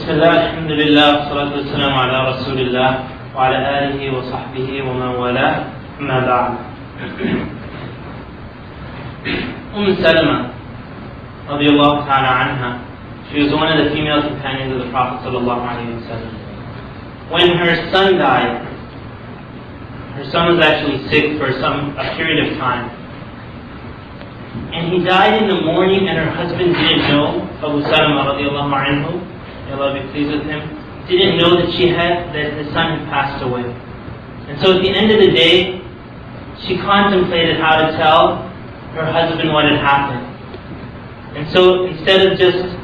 بسم الله الحمد لله والصلاة والسلام على رسول الله وعلى آله وصحبه ومن والاه أما بعد. Salama radiallahu ta'ala anha, she was one of the female companions of the Prophet sallallahu alayhi wa sallam. When her son died, her son was actually sick for a period of time. And he died in the morning and her husband didn't know, Abu Salama radiallahu anhu, may Allah be pleased with him, didn't know that his son had passed away. And so at the end of the day, she contemplated how to tell her husband what had happened. And so instead of just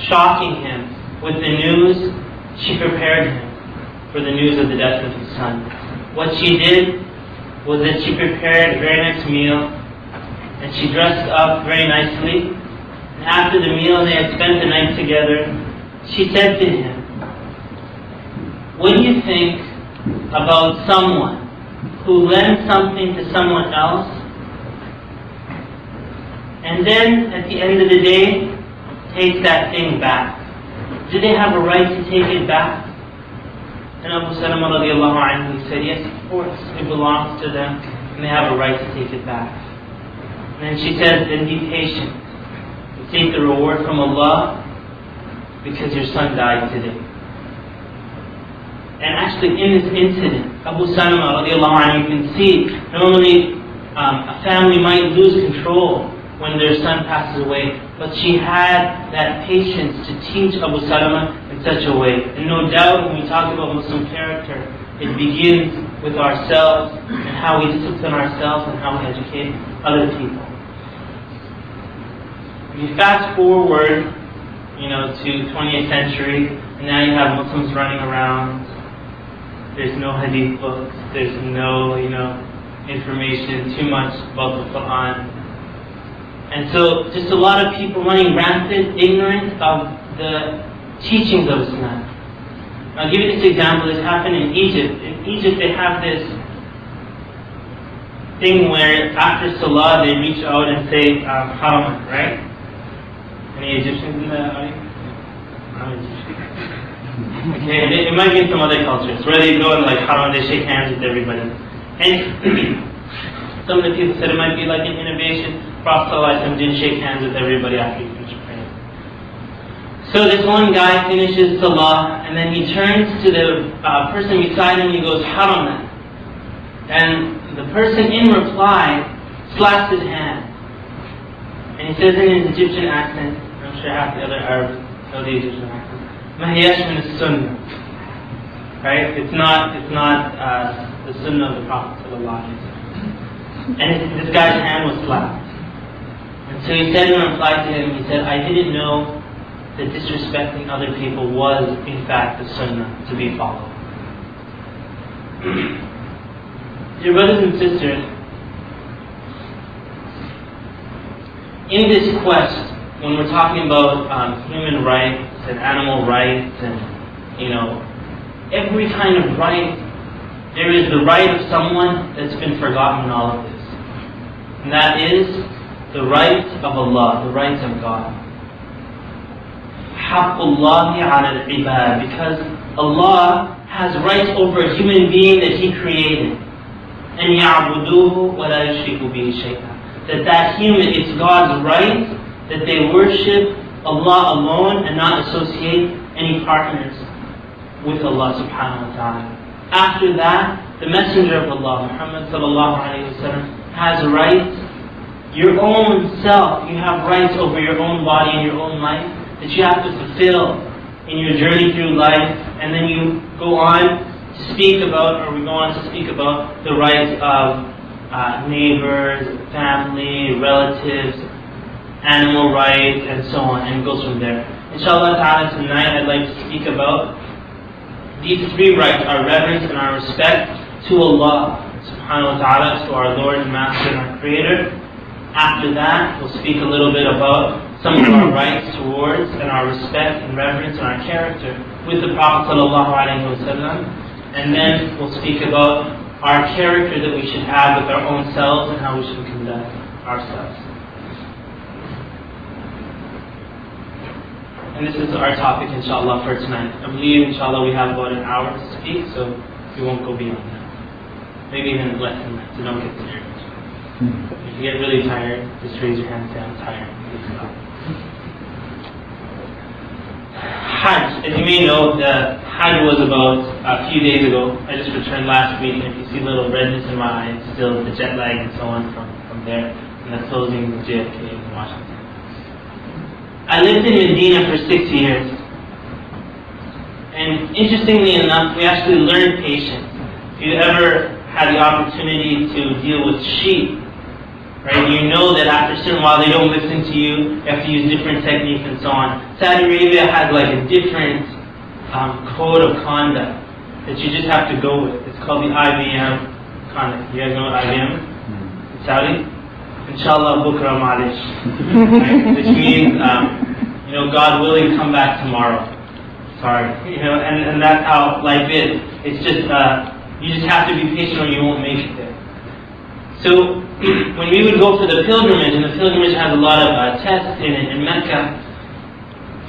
shocking him with the news, she prepared him for the news of the death of his son. What she did was that she prepared a very nice meal, and she dressed up very nicely. And after the meal, they had spent the night together. She said to him, "What do you think about someone who lends something to someone else, and then at the end of the day takes that thing back? Do they have a right to take it back?" And Abu Salama radiallahu anhu said, "Yes, of course, it belongs to them and they have a right to take it back." And then she said, "Then be patient. You take the reward from Allah because your son died today." And actually in this incident, Abu Salama radiallahu anhu, you can see normally a family might lose control when their son passes away, but she had that patience to teach Abu Salama in such a way. And no doubt when we talk about Muslim character, it begins with ourselves and how we discipline ourselves and how we educate other people. If you fast forward, to 20th century, and now you have Muslims running around. There's no hadith books, there's no, information too much about the Quran. And so just a lot of people running rampant, ignorant of the teachings of Islam. I'll give you this example. This happened in Egypt. In Egypt they have this thing where after Salah they reach out and say Halaqa, right? Any Egyptians in the audience? Okay, it might be in some other cultures where they go and Halaqa, they shake hands with everybody. And some of the people said it might be like an innovation. Prophet ﷺ didn't shake hands with everybody after he finished praying. So this one guy finishes Salah, and then he turns to the person beside him and he goes, "Haraman." And the person in reply slaps his hand. And he says in his Egyptian accent, I'm sure half the other Arabs know the Egyptian accent, "Mahiyash min as-sunnah." Right? It's not the sunnah of the Prophet ﷺ. And this guy's hand was slapped. And so he said in reply to him, he said, "I didn't know that disrespecting other people was in fact the sunnah to be followed." Dear brothers and sisters, in this quest, when we're talking about human rights and animal rights and every kind of right, there is the right of someone that's been forgotten in all of this. And that is the right of Allah, the rights of God. Haqqullahi ala al-ibad, because Allah has rights over a human being that He created. And ya'buduhu wa la yushriku bihi shay'an. That human, it's God's right that they worship Allah alone and not associate any partners with Allah subhanahu wa ta'ala. After that, the Messenger of Allah, Muhammad sallallahu alayhi wa sallam, has rights. Your own self, you have rights over your own body and your own life that you have to fulfill in your journey through life. And then you go on to speak about, or we go on to speak about the rights of neighbors, family, relatives, animal rights, and so on, and it goes from there. Inshallah ta'ala, tonight I'd like to speak about these three rights: our reverence and our respect to Allah subhanahu wa ta'ala, to our Lord and Master and our Creator. After that, we'll speak a little bit about some of our rights towards and our respect and reverence and our character with the Prophet sallallahu alaihi wasallam. And then we'll speak about our character that we should have with our own selves and how we should conduct ourselves. And this is our topic, inshallah, for tonight. I believe, inshallah, we have about an hour to speak, so we won't go beyond that. Maybe even less than that, so don't get scared. If you get really tired, just raise your hand and say, I'm tired. Please stop. Hajj, as you may know, the Hajj was about a few days ago. I just returned last week, and if you see a little redness in my eyes, still the jet lag and so on from there, and the closing of JFK in Washington. I lived in Medina for 6 years, and interestingly enough, we actually learned patience. If you ever had the opportunity to deal with sheep, right? You know that after a certain while they don't listen to you. You have to use different techniques and so on. Saudi Arabia has like a different code of conduct that you just have to go with. It's called the IBM conduct. You guys know what IBM is? In Saudi? Inshallah bukra malish. Right? Which means, God willing, come back tomorrow. Sorry. And that's how life is. It's just, you just have to be patient or you won't make it there. So, when we would go for the pilgrimage, and the pilgrimage has a lot of tests in it, in Mecca,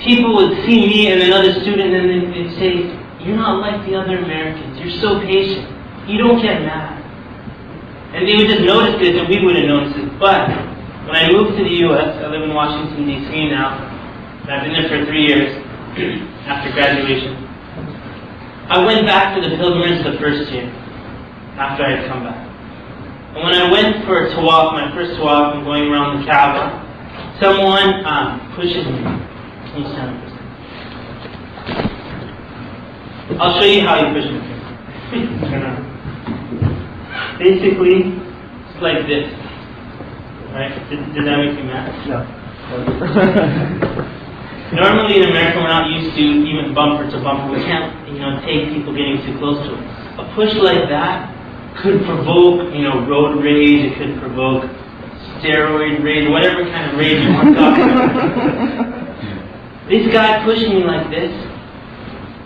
people would see me and another student and they'd say, you're not like the other Americans, you're so patient, you don't get mad. And they would just notice this and we wouldn't notice it. But, when I moved to the US, I live in Washington DC now, and I've been there for 3 years after graduation. I went back to the pilgrimage the first year, after I had come back. And when I went for a tawaf, my first tawaf, I'm going around the Kaaba, someone pushes me. Can you stand up for a second? I'll show you how you push me. Turn around. Basically, it's like this. Right? Did that make you mad? No. Normally in America, we're not used to even bumper to bumper. We can't, take people getting too close to us. A push like that could provoke, road rage. It could provoke steroid rage, whatever kind of rage you want to talk about. This guy pushed me like this,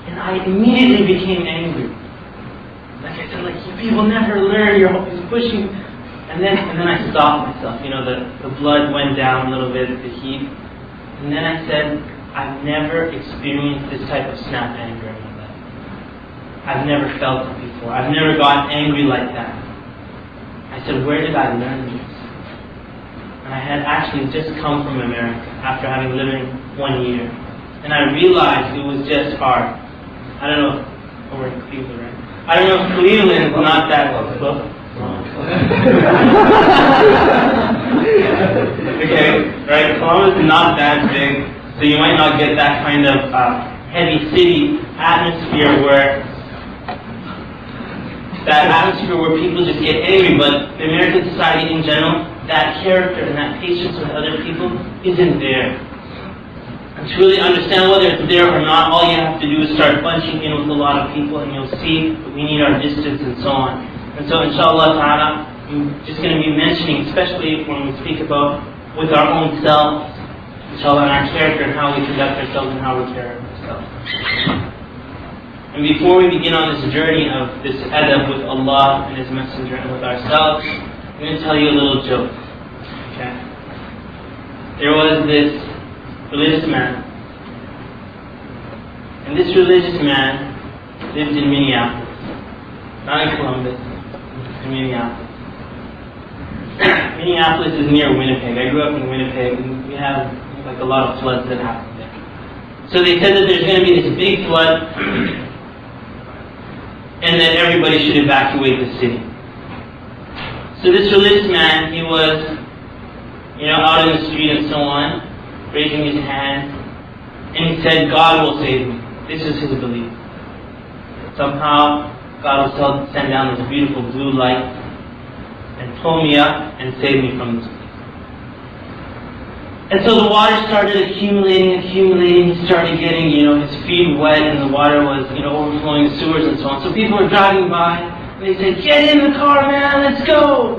and I immediately became angry. Like I said, you people never learn. You're always pushing. And then I stopped myself. The blood went down a little bit, the heat. And then I said, I've never experienced this type of snap anger in my life. I've never felt it before. I've never gotten angry like that. I said, where did I learn this? And I had actually just come from America after having lived in 1 year. And I realized it was just hard. I don't know if we're in Cleveland, right? I don't know if Cleveland is not that close. Okay, right? Columbus is not that big, so you might not get that kind of heavy city atmosphere where people just get angry. But the American society in general, that character and that patience with other people isn't there. And to really understand whether it's there or not, all you have to do is start bunching in with a lot of people, and you'll see that we need our distance and so on. And so, inshallah ta'ala, I'm just going to be mentioning, especially when we speak about with our own selves, inshallah, and our character and how we conduct ourselves and how we care of ourselves. And before we begin on this journey of this adab with Allah and His Messenger and with ourselves, I'm going to tell you a little joke. Okay? There was this religious man, and this religious man lived in Minneapolis, not in Columbus. Minneapolis. Minneapolis is near Winnipeg. I grew up in Winnipeg, and we have a lot of floods that happen there. So they said that there's going to be this big flood, and that everybody should evacuate the city. So this religious man, he was, out in the street and so on, raising his hand, and he said, God will save me. This is his belief. Somehow, God will send down this beautiful blue light and pull me up and save me from this place. And so the water started accumulating. He started getting, his feet wet, and the water was, overflowing the sewers and so on. So people were driving by, and they said, get in the car, man, let's go.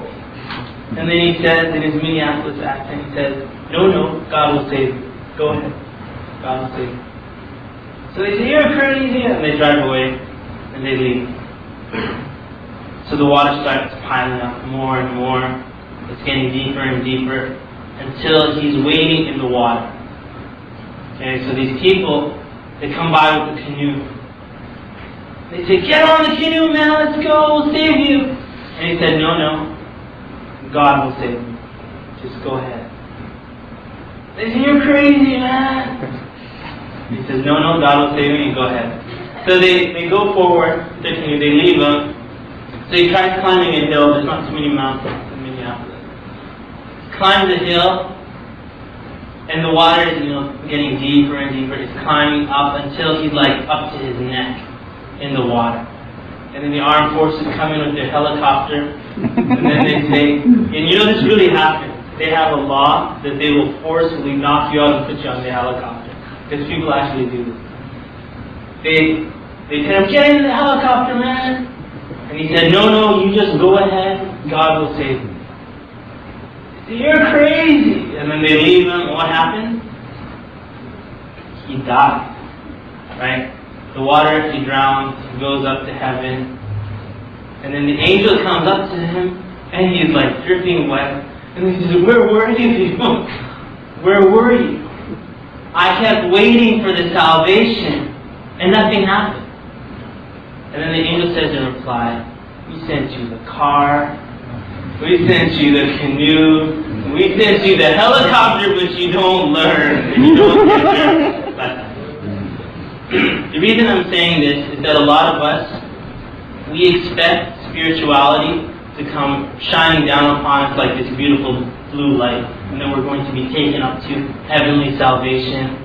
And then he says, in his Minneapolis accent, he says, no, God will save you. Go ahead. God will save you. So they say, you're crazy, and they drive away, and they leave. So the water starts piling up more and more. It's getting deeper and deeper until he's wading in the water. Okay, so these people, they come by with the canoe. They say, get on the canoe, man, let's go, we'll save you. And he said, no, God will save me. Just go ahead. They say, you're crazy, man. He says, no, God will save me, go ahead. So they go forward, they leave him. So he tries climbing a hill. There's not too many mountains in Minneapolis. He climbs the hill, and the water is, getting deeper and deeper. It's climbing up until he's like up to his neck in the water. And then the armed forces come in with their helicopter, and then they say, and this really happens. They have a law that they will forcibly knock you out and put you on the helicopter. Because people actually do this. They tell him, get into the helicopter, man. And he said, no, you just go ahead. God will save me. They say, you're crazy. And then they leave him. And what happened? He died. Right? The water, he drowns. He goes up to heaven. And then the angel comes up to him. And he's like dripping wet. And he says, where were you? Where were you? I kept waiting for the salvation. And nothing happened. And then the angel says in reply, we sent you the car, we sent you the canoe, we sent you the helicopter, but you don't learn. And you don't get The reason I'm saying this is that a lot of us, we expect spirituality to come shining down upon us like this beautiful blue light, and then we're going to be taken up to heavenly salvation.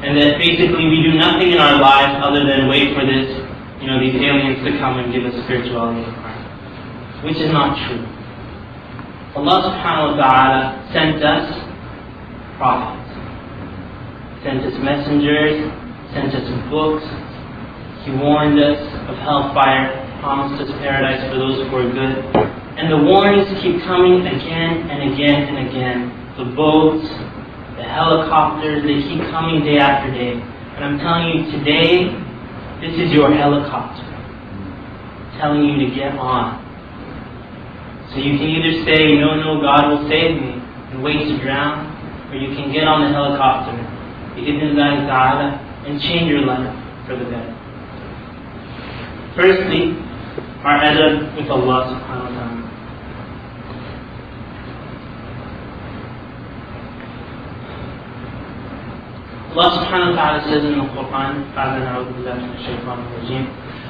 And that basically we do nothing in our lives other than wait for this, these aliens to come and give us spirituality in Christ. Which is not true. Allah subhanahu wa ta'ala sent us prophets. Sent us messengers, sent us books. He warned us of hellfire, promised us paradise for those who are good. And the warnings keep coming again and again and again. The boats, the helicopters, they keep coming day after day. And I'm telling you today, this is your helicopter telling you to get on. So you can either say, no, God will save me, and wait to drown, or you can get on the helicopter, bi'idhnillahi ta'ala, and change your life for the better. Firstly, our adab with Allah subhanahu wa ta'ala. Allah subhanahu wa ta'ala says in the Quran,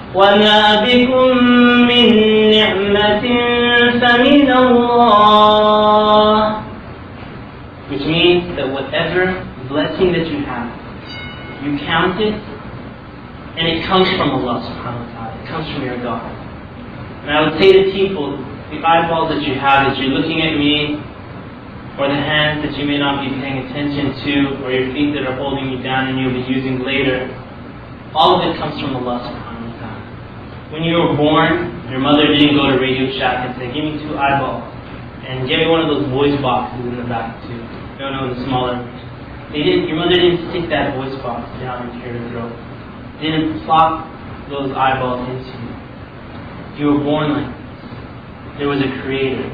وَمَا بِكُم مِّن نِعْمَةٍ فَمِنَ اللَّهِ, which means that whatever blessing that you have, you count it, and it comes from Allah subhanahu wa ta'ala. It comes from your God. And I would say to people, the eyeballs that you have, that you're looking at me, or the hands that you may not be paying attention to, or your feet that are holding you down and you'll be using later, all of it comes from Allah subhanahu wa ta'ala. When you were born, your mother didn't go to Radio Shack and say, give me 2 eyeballs, and give me one of those voice boxes in the back too. No, the smaller. Your mother didn't stick that voice box down into your throat. Didn't plop those eyeballs into you. You were born like this. There was a creator.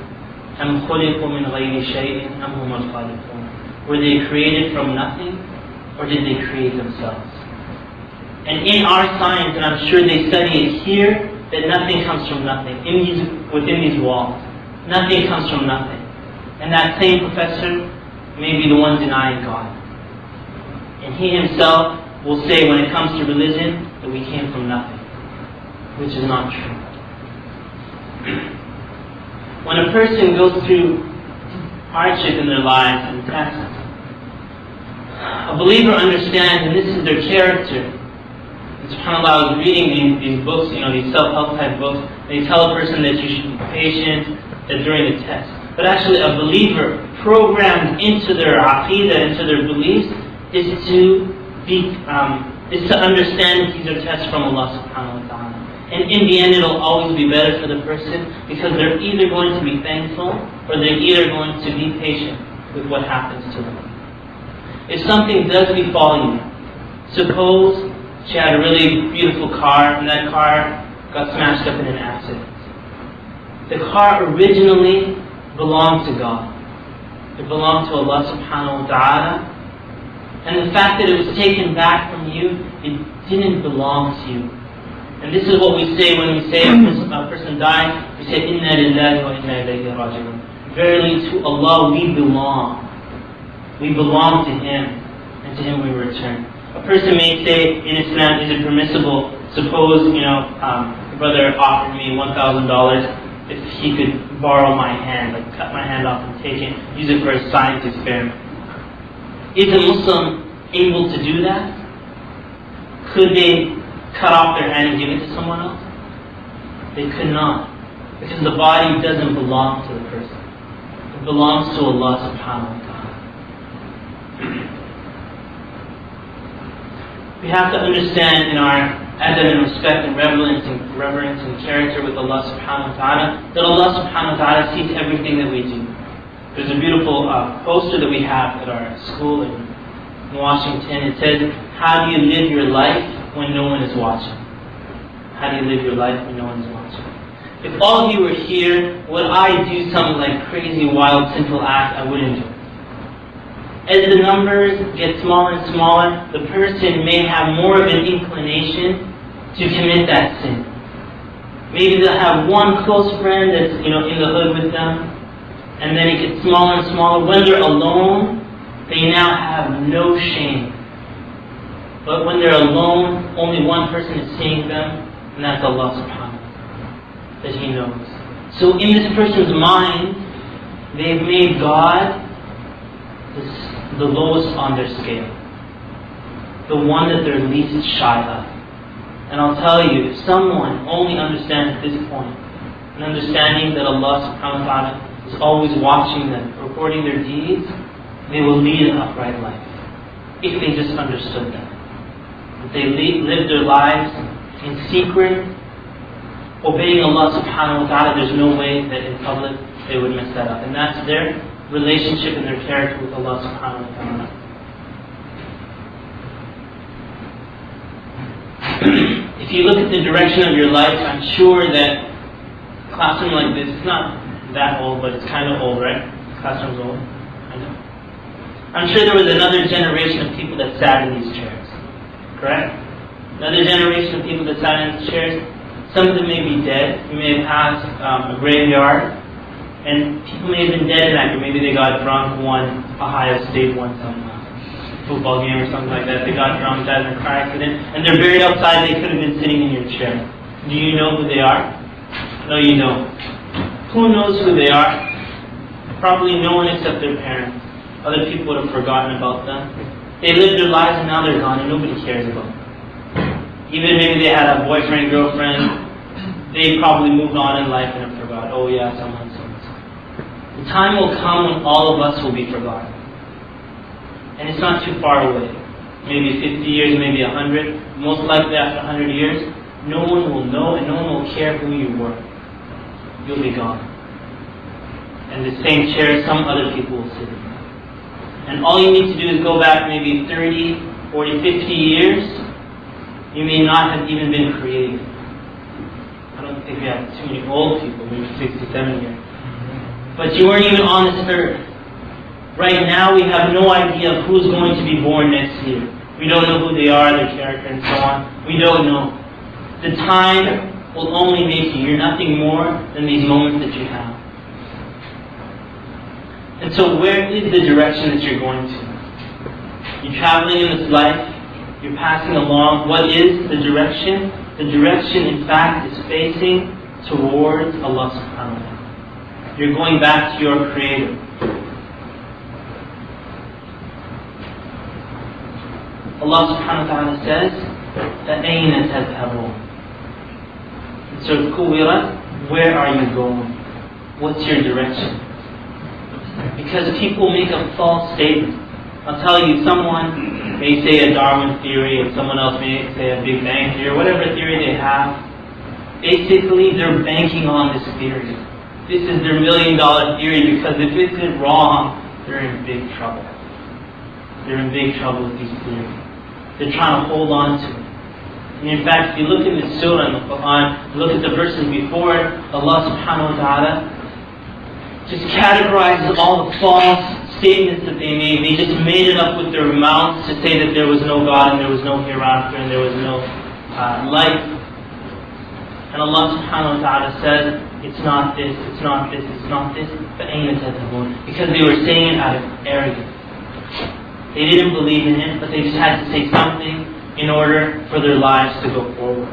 أَمْ خُلِقُوا مِنْ غَيْرِ شَيْءٍ أَمْ هُمُ الْخَالِقُونَ. Were they created from nothing, or did they create themselves? And in our science, and I'm sure they study it here, that nothing comes from nothing. Within these walls, nothing comes from nothing. And that same professor may be the one denying God. And he himself will say when it comes to religion that we came from nothing, which is not true. When a person goes through hardship in their lives and tests, a believer understands, and this is their character. And SubhanAllah, I was reading these books, these self-help type books. They tell a person that you should be patient during the test. But actually, a believer programmed into their aqidah, into their beliefs, is to understand that these are tests from Allah subhanahu wa ta'ala. And in the end, it'll always be better for the person, because they're either going to be thankful, or they're either going to be patient with what happens to them. If something does befall you, suppose she had a really beautiful car, and that car got smashed up in an accident. The car originally belonged to God. It belonged to Allah subhanahu wa ta'ala, And the fact that it was taken back from you, it didn't belong to you. And this is what we say when we say a person dies. We say, Inna lillahi wa inna ilayhi raji'un. Verily to Allah we belong. We belong to Him, and to Him we return. A person may say in Islam, is it permissible? Suppose, the brother offered me $1,000 if he could borrow my hand, like cut my hand off and take it, use it for a science experiment. Is a Muslim able to do that? Could they cut off their hand and give it to someone else? They could not. Because the body doesn't belong to the person. It belongs to Allah subhanahu wa ta'ala. We have to understand in our adab and respect and reverence and character with Allah subhanahu wa ta'ala that Allah subhanahu wa ta'ala sees everything that we do. There's a beautiful poster that we have at our school in Washington. It says, how do you live your life when no one is watching? How do you live your life when no one is watching? If all of you were here, would I do some like crazy, wild, sinful act? I wouldn't do it. As the numbers get smaller and smaller, the person may have more of an inclination to commit that sin. Maybe they'll have one close friend that's in the hood with them, and then it gets smaller and smaller. When they're alone, they now have no shame. But when they're alone, only one person is seeing them, and that's Allah subhanahu wa ta'ala, that He knows. So in this person's mind, they've made God the lowest on their scale, the one that they're least shy of. And I'll tell you, if someone only understands this point, an understanding that Allah subhanahu wa ta'ala is always watching them, recording their deeds, they will lead an upright life. If they just understood that. If they live their lives in secret, obeying Allah subhanahu wa ta'ala, there's no way that in public they would mess that up. And that's their relationship and their character with Allah subhanahu wa ta'ala. If you look at the direction of your life, I'm sure that a classroom like this, it's not that old, but it's kind of old, right? The classroom's old. I know. I'm sure there was another generation of people that sat in these chairs. Correct? Another generation of people that sat in these chairs. Some of them may be dead. You may have passed a graveyard, and people may have been dead in that year. Maybe they got drunk, won Ohio State, won some football game or something like that. They got drunk, died in a car accident, and they're buried outside. They could have been sitting in your chair. Do you know who they are? No, you don't. Who knows who they are? Probably no one except their parents. Other people would have forgotten about them. They lived their lives and now they're gone and nobody cares about them. Even maybe they had a boyfriend, girlfriend, they probably moved on in life and have forgot. Oh yeah, someone, so. The time will come when all of us will be forgotten. And it's not too far away. Maybe 50 years, maybe 100. Most likely after 100 years, no one will know and no one will care who you were. You'll be gone. And the same chair, some other people will sit in. And all you need to do is go back maybe 30, 40, 50 years. You may not have even been created. I don't think we have too many old people, maybe 67 years. But you weren't even on this earth. Right now we have no idea of who's going to be born next year. We don't know who they are, their character, and so on. We don't know. The time will only make you. You're nothing more than these moments that you have. And so where is the direction that you're going to? You're traveling in this life. You're passing along. What is the direction? The direction, in fact, is facing towards Allah subhanahu wa ta'ala. You're going back to your Creator. Allah subhanahu wa ta'ala says, فَأَيْنَ تَذْهَبُونَ? So, Kuwira, where are you going? What's your direction? Because people make a false statement. I'll tell you, someone may say a Darwin theory, and someone else may say a Big Bang theory, or whatever theory they have. Basically, they're banking on this theory. This is their $1 million theory, because if it's wrong, they're in big trouble. They're in big trouble with these theories. They're trying to hold on to it. And in fact, if you look in the surah and the Quran, look at the verses before it, Allah subhanahu wa ta'ala just categorizes all the false statements that they made. They just made it up with their mouths to say that there was no God and there was no hereafter and there was no life. And Allah subhanahu wa ta'ala says, it's not this, it's not this, it's not this, because they were saying it out of arrogance. They didn't believe in it, but they just had to say something in order for their lives to go forward.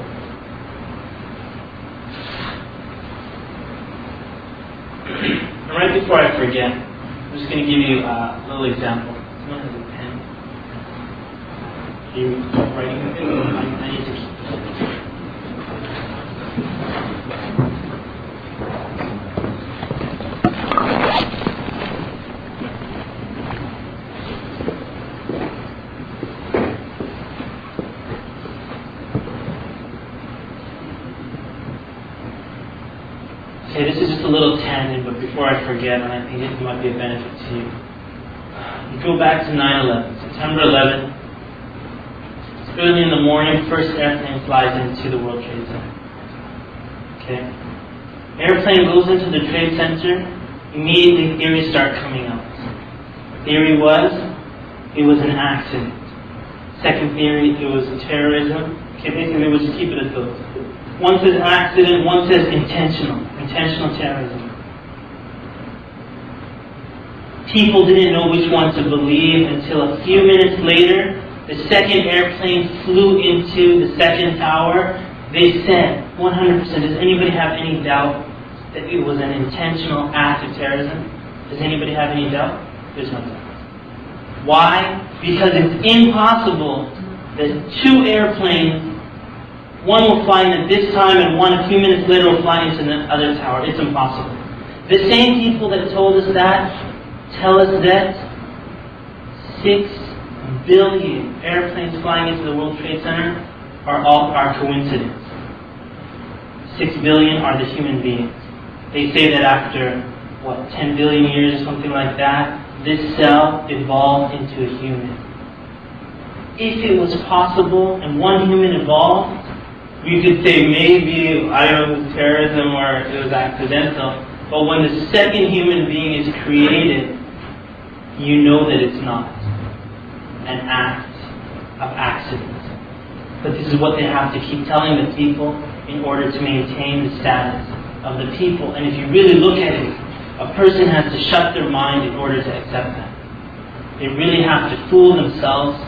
And right before I forget, I'm just going to give you a little example. Someone has a pen. Are you writing anything? I need to keep it. Okay, this is just a little tangent, but before I forget, and I think it might be a benefit to you. You go back to 9/11, September 11th. It's early in the morning, first airplane flies into the World Trade Center. Okay? Airplane goes into the Trade Center, immediately theories start coming out. Theory was, it was an accident. Second theory, it was terrorism. Okay, basically we'll just keep it at those. One says accident, one says intentional terrorism. People didn't know which one to believe until a few minutes later, the second airplane flew into the second tower. They said, 100%, does anybody have any doubt that it was an intentional act of terrorism? Does anybody have any doubt? There's no doubt. Why? Because it's impossible that two airplanes, one will fly in at this time and one a few minutes later will fly into the other tower. It's impossible. The same people that told us that tell us that 6 billion airplanes flying into the World Trade Center are coincidence. 6 billion are the human beings. They say that after, 10 billion years or something like that, this cell evolved into a human. If it was possible and one human evolved, we could say maybe, I don't know, it was terrorism or it was accidental. But when the second human being is created, you know that it's not an act of accident. But this is what they have to keep telling the people in order to maintain the status of the people. And if you really look at it, a person has to shut their mind in order to accept that. They really have to fool themselves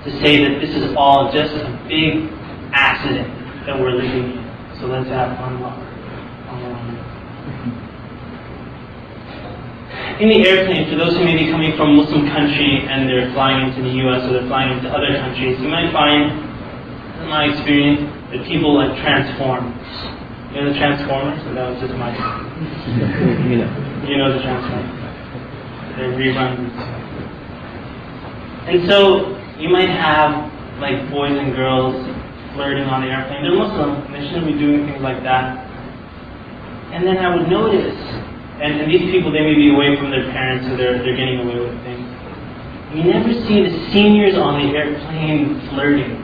to say that this is all just a big accident that we're living in. So let's have fun while in the airplane, for those who may be coming from a Muslim country and they're flying into the US or they're flying into other countries, you might find, in my experience, that people like transform. You know the Transformers? So that was just my... You know the Transformers. They're reruns. And so, you might have like boys and girls flirting on the airplane. They're Muslim, and they shouldn't be doing things like that. And then I would notice, and these people, they may be away from their parents, so they're getting away with things. You never see the seniors on the airplane flirting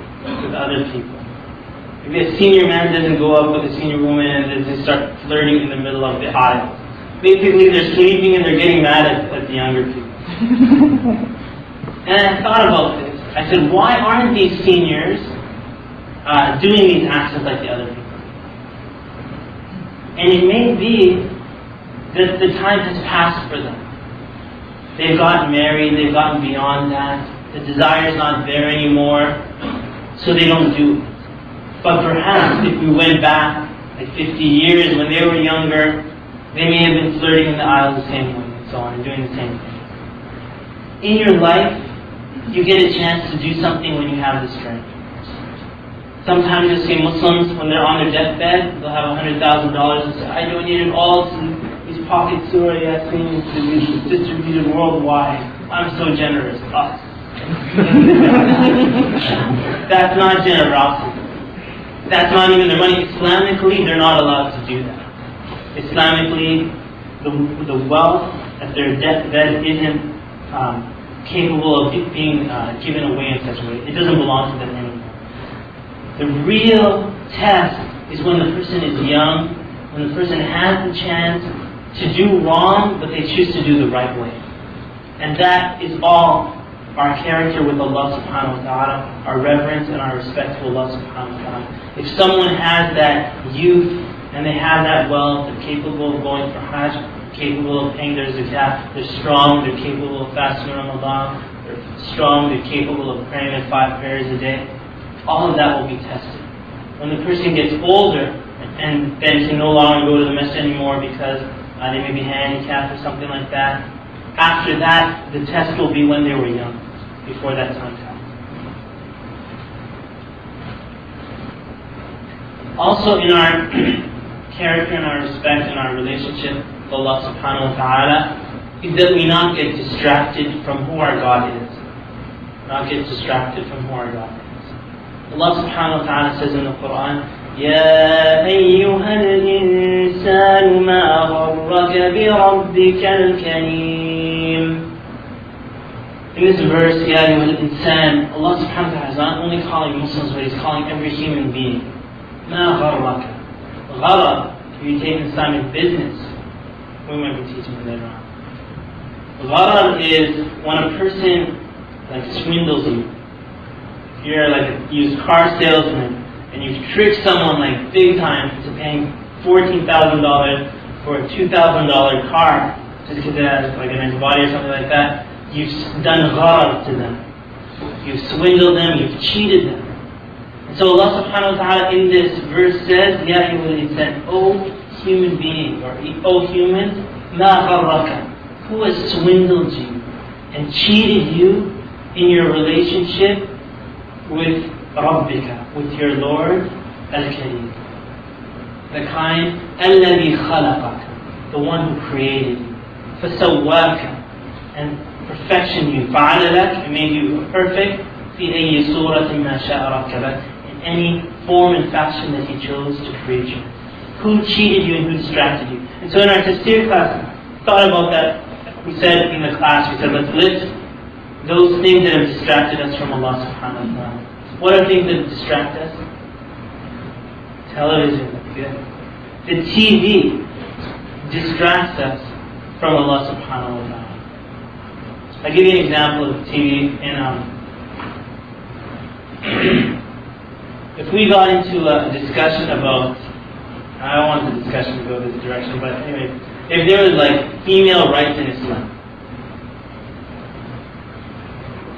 with other people. Maybe a senior man doesn't go up with a senior woman and they start flirting in the middle of the aisle. Basically, they're sleeping and they're getting mad at the younger people. And I thought about this. I said, why aren't these seniors doing these actions like the other people? And it may be that the time has passed for them. They've gotten married, they've gotten beyond that. The desire is not there anymore, so they don't do it. But perhaps if we went back like 50 years when they were younger, they may have been flirting in the aisles the same way and so on, and doing the same thing. In your life, you get a chance to do something when you have the strength. Sometimes you'll see Muslims, when they're on their deathbed, they'll have $100,000 and say, I donated all to these pocket Surah Yasin to be distributed worldwide. I'm so generous. That's not generosity. That's not even their money. Islamically, they're not allowed to do that. Islamically, the wealth at their deathbed isn't capable of being given away in such a way. It doesn't belong to them anymore. The real test is when the person is young, when the person has the chance to do wrong, but they choose to do the right way. And that is all our character with Allah subhanahu wa ta'ala, our reverence and our respect to Allah subhanahu wa ta'ala. If someone has that youth and they have that wealth, they're capable of going for Hajj, capable of paying their zakat, they're strong, they're capable of fasting Ramadan, they're strong, they're capable of praying at 5 prayers a day, all of that will be tested. When the person gets older and then can no longer go to the masjid anymore because they may be handicapped or something like that, after that, the test will be when they were young, before that time comes. Also, in our character and our respect and our relationship with Allah subhanahu wa ta'ala, is that we not get distracted from who our God is. Not get distracted from who our God is. Allah subhanahu wa ta'ala says in the Quran, يا أيها الإنسان ما غرك بربك الكريم. In this verse, يا أيها الإنسان, Allah subhanahu wa ta'ala is not only calling Muslims, but He's calling every human being. ما غرك. غرر, if you take Islamic business, we might be teaching you later on. Gharar is when a person swindles you. If you're like a used car salesman, and you've tricked someone big time into paying $14,000 for a $2,000 car just because it has a nice body or something like that, you've done gharar to them. You've swindled them, you've cheated them. And so Allah subhanahu wa ta'ala in this verse says, Ya ayyuhal insan, O human being, or O humans, ma gharraka, who has swindled you and cheated you in your relationship with Rabbika, with your Lord Al-Kareem, the kind, الذي خلقك, the one who created you, فسواك, and perfection you, فعللك, and made you perfect, في أي صورة ما شاء ركبك, in any form and fashion that He chose to create you. Who cheated you and who distracted you? And so in our tafsir class, thought about that. We said in the class, we said, let's list those things that have distracted us from Allah subhanahu wa ta'ala. What are things that distract us? Television, good. The TV distracts us from Allah subhanahu wa ta'ala. I'll give you an example of TV. If we got into a discussion about, I don't want the discussion to go this direction, but anyway, if there was female rights in Islam,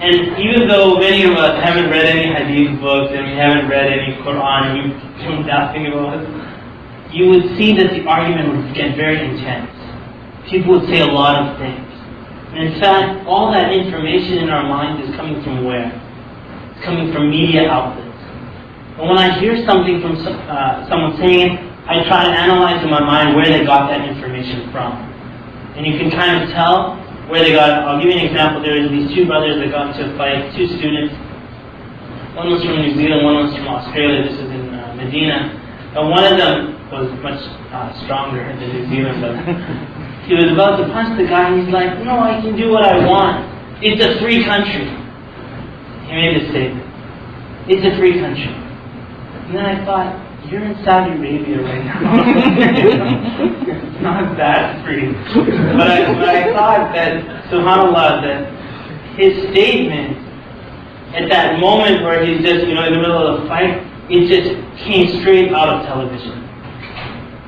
and even though many of us haven't read any hadith books and we haven't read any Quran and we don't nothing about it, you would see that the argument would get very intense. People would say a lot of things. And in fact, all that information in our minds is coming from where? It's coming from media outlets. And when I hear something from someone saying it, I try to analyze in my mind where they got that information from. And you can kind of tell where they got it. I'll give you an example. There was these two brothers that got into a fight, two students. One was from New Zealand, one was from Australia. This is in Medina. And one of them was much stronger than New Zealand, but he was about to punch the guy, and he's like, no, I can do what I want. It's a free country. He made this statement. It's a free country. And then I thought, you're in Saudi Arabia right now. It's not that free. But I thought that, subhanAllah, that his statement at that moment where he's just, in the middle of a fight, it just came straight out of television.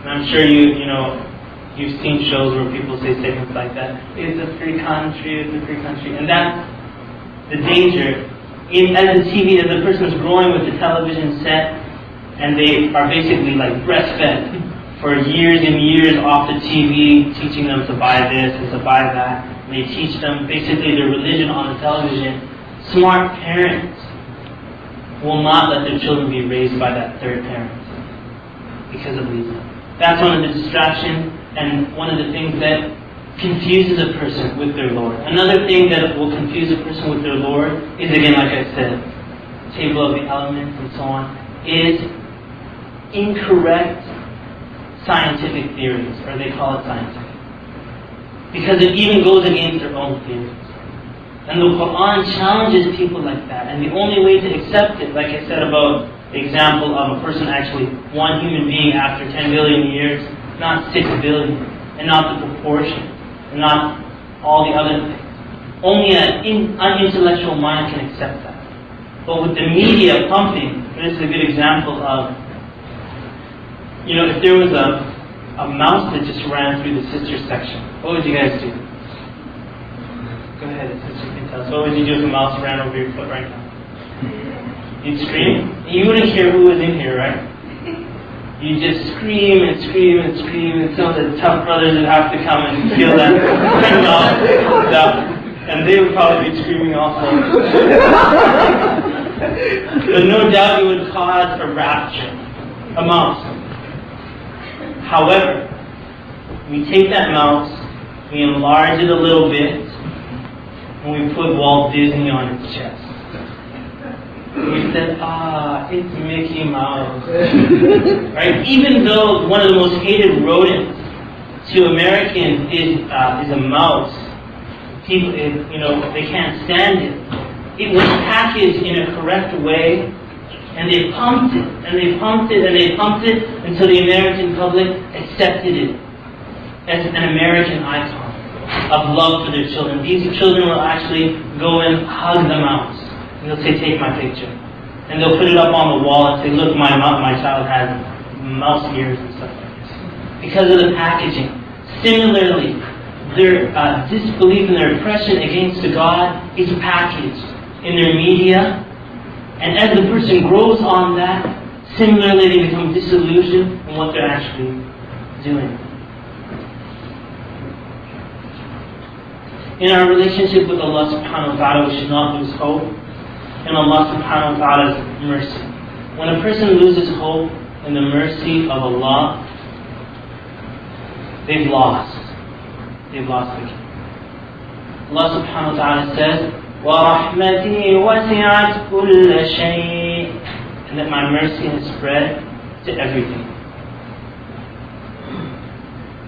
And I'm sure you've seen shows where people say statements like that. It's a free country, it's a free country. And that's the danger. As a TV, as a person is growing with the television set, and they are basically breastfed for years and years off the TV, teaching them to buy this and to buy that. And they teach them basically their religion on the television. Smart parents will not let their children be raised by that third parent because of these. That's one of the distractions and one of the things that confuses a person with their Lord. Another thing that will confuse a person with their Lord is, again, like I said, table of the elements and so on, is incorrect scientific theories, or they call it scientific. Because it even goes against their own theories. And the Quran challenges people like that. And the only way to accept it, like I said about the example of a person actually, one human being after 10 billion years, not 6 billion, and not the proportion, and not all the other things. Only an unintellectual mind can accept that. But with the media pumping, this is a good example of, if there was a mouse that just ran through the sister section, what would you guys do? Go ahead, sister, you can tell us. What would you do if a mouse ran over your foot right now? You'd scream? You wouldn't care who was in here, right? You just scream and scream and scream, and some of the tough brothers would have to come and feel that and they would probably be screaming also. But no doubt it would cause a rapture, a mouse. However, we take that mouse, we enlarge it a little bit, and we put Walt Disney on its chest. We said, it's Mickey Mouse. Right? Even though one of the most hated rodents to Americans is a mouse, people, they can't stand it. It was packaged in a correct way, and they pumped it, and they pumped it, and they pumped it until the American public accepted it as an American icon of love for their children. These children will actually go and hug the mouse. And they'll say, take my picture. And they'll put it up on the wall and say, look, my child has mouse ears and stuff like this. Because of the packaging. Similarly, their disbelief and their oppression against God is packaged in their media. And as the person grows on that, similarly they become disillusioned in what they're actually doing. In our relationship with Allah subhanahu wa ta'ala, we should not lose hope in Allah subhanahu wa ta'ala's mercy. When a person loses hope in the mercy of Allah, they've lost. They've lost the game. Allah subhanahu wa ta'ala says, وَرَحْمَتِي وَسِعَتْ كُلَّ شَيْءٍ, and that my mercy has spread to everything.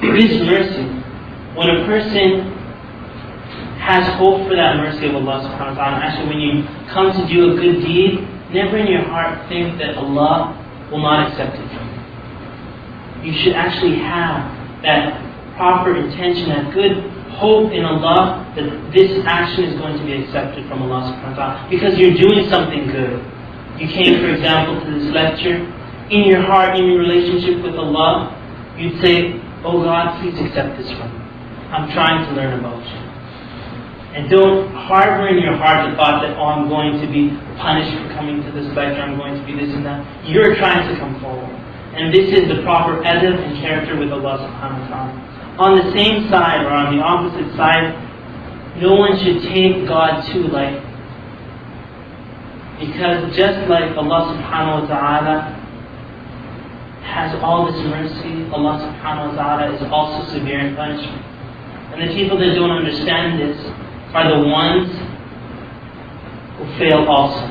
This mercy, when a person has hope for that mercy of Allah subhanahu wa ta'ala. Actually, when you come to do a good deed, never in your heart think that Allah will not accept it from you. You should actually have that proper intention, that good hope in Allah that this action is going to be accepted from Allah subhanahu wa ta'ala. Because you're doing something good. You came, for example, to this lecture. In your heart, in your relationship with Allah, you'd say, oh God, please accept this from me. I'm trying to learn about you. And don't harbor in your heart the thought that, I'm going to be punished for coming to this lecture, I'm going to be this and that. You're trying to come forward. And this is the proper adab and character with Allah subhanahu wa ta'ala. On the same side, or on the opposite side, no one should take God too lightly. Because just like Allah subhanahu wa ta'ala has all this mercy, Allah subhanahu wa ta'ala is also severe in punishment. And the people that don't understand this are the ones who fail also.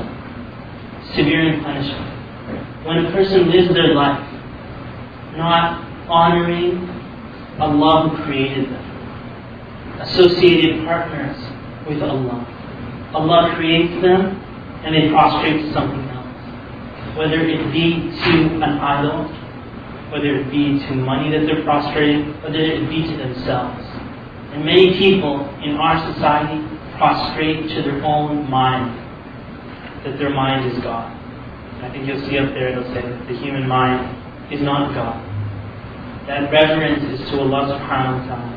Severe in punishment. When a person lives their life not honoring Allah who created them, associated partners with Allah. Allah creates them and they prostrate to something else. Whether it be to an idol, whether it be to money that they're prostrating, whether it be to themselves. And many people in our society prostrate to their own mind, that their mind is God. I think you'll see up there, it'll say that the human mind is not God. That reverence is to Allah subhanahu wa ta'ala.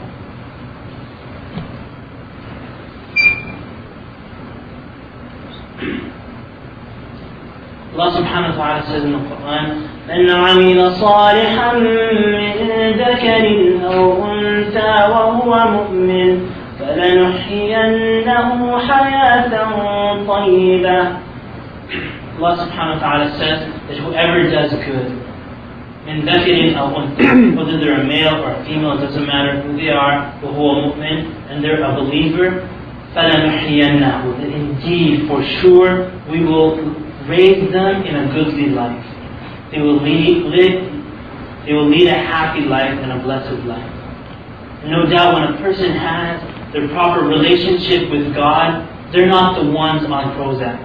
Allah subhanahu wa ta'ala says in the Quran, مَنْ عَمِلَ صَالِحًا مِنْ ذَكَرٍ أَوْ أُنْثَى وَهُوَ مُؤْمِنٌ فَلَنُحْيِيَنَّهُ حَيَاةً طَيِّبَةً. Allah subhanahu wa ta'ala says that whoever does good, مِنْ ذَكَرٍ أَوْ أُنْثَى, whether they're a male or a female, it doesn't matter who they are, وَهُوَ مُؤْمِنٌ, and they're a believer, فَلَنُحْيِيَنَّهُ, that indeed, for sure, we will raise them in a goodly life. They will lead a happy life and a blessed life. No doubt when a person has their proper relationship with God, they're not the ones on Prozac.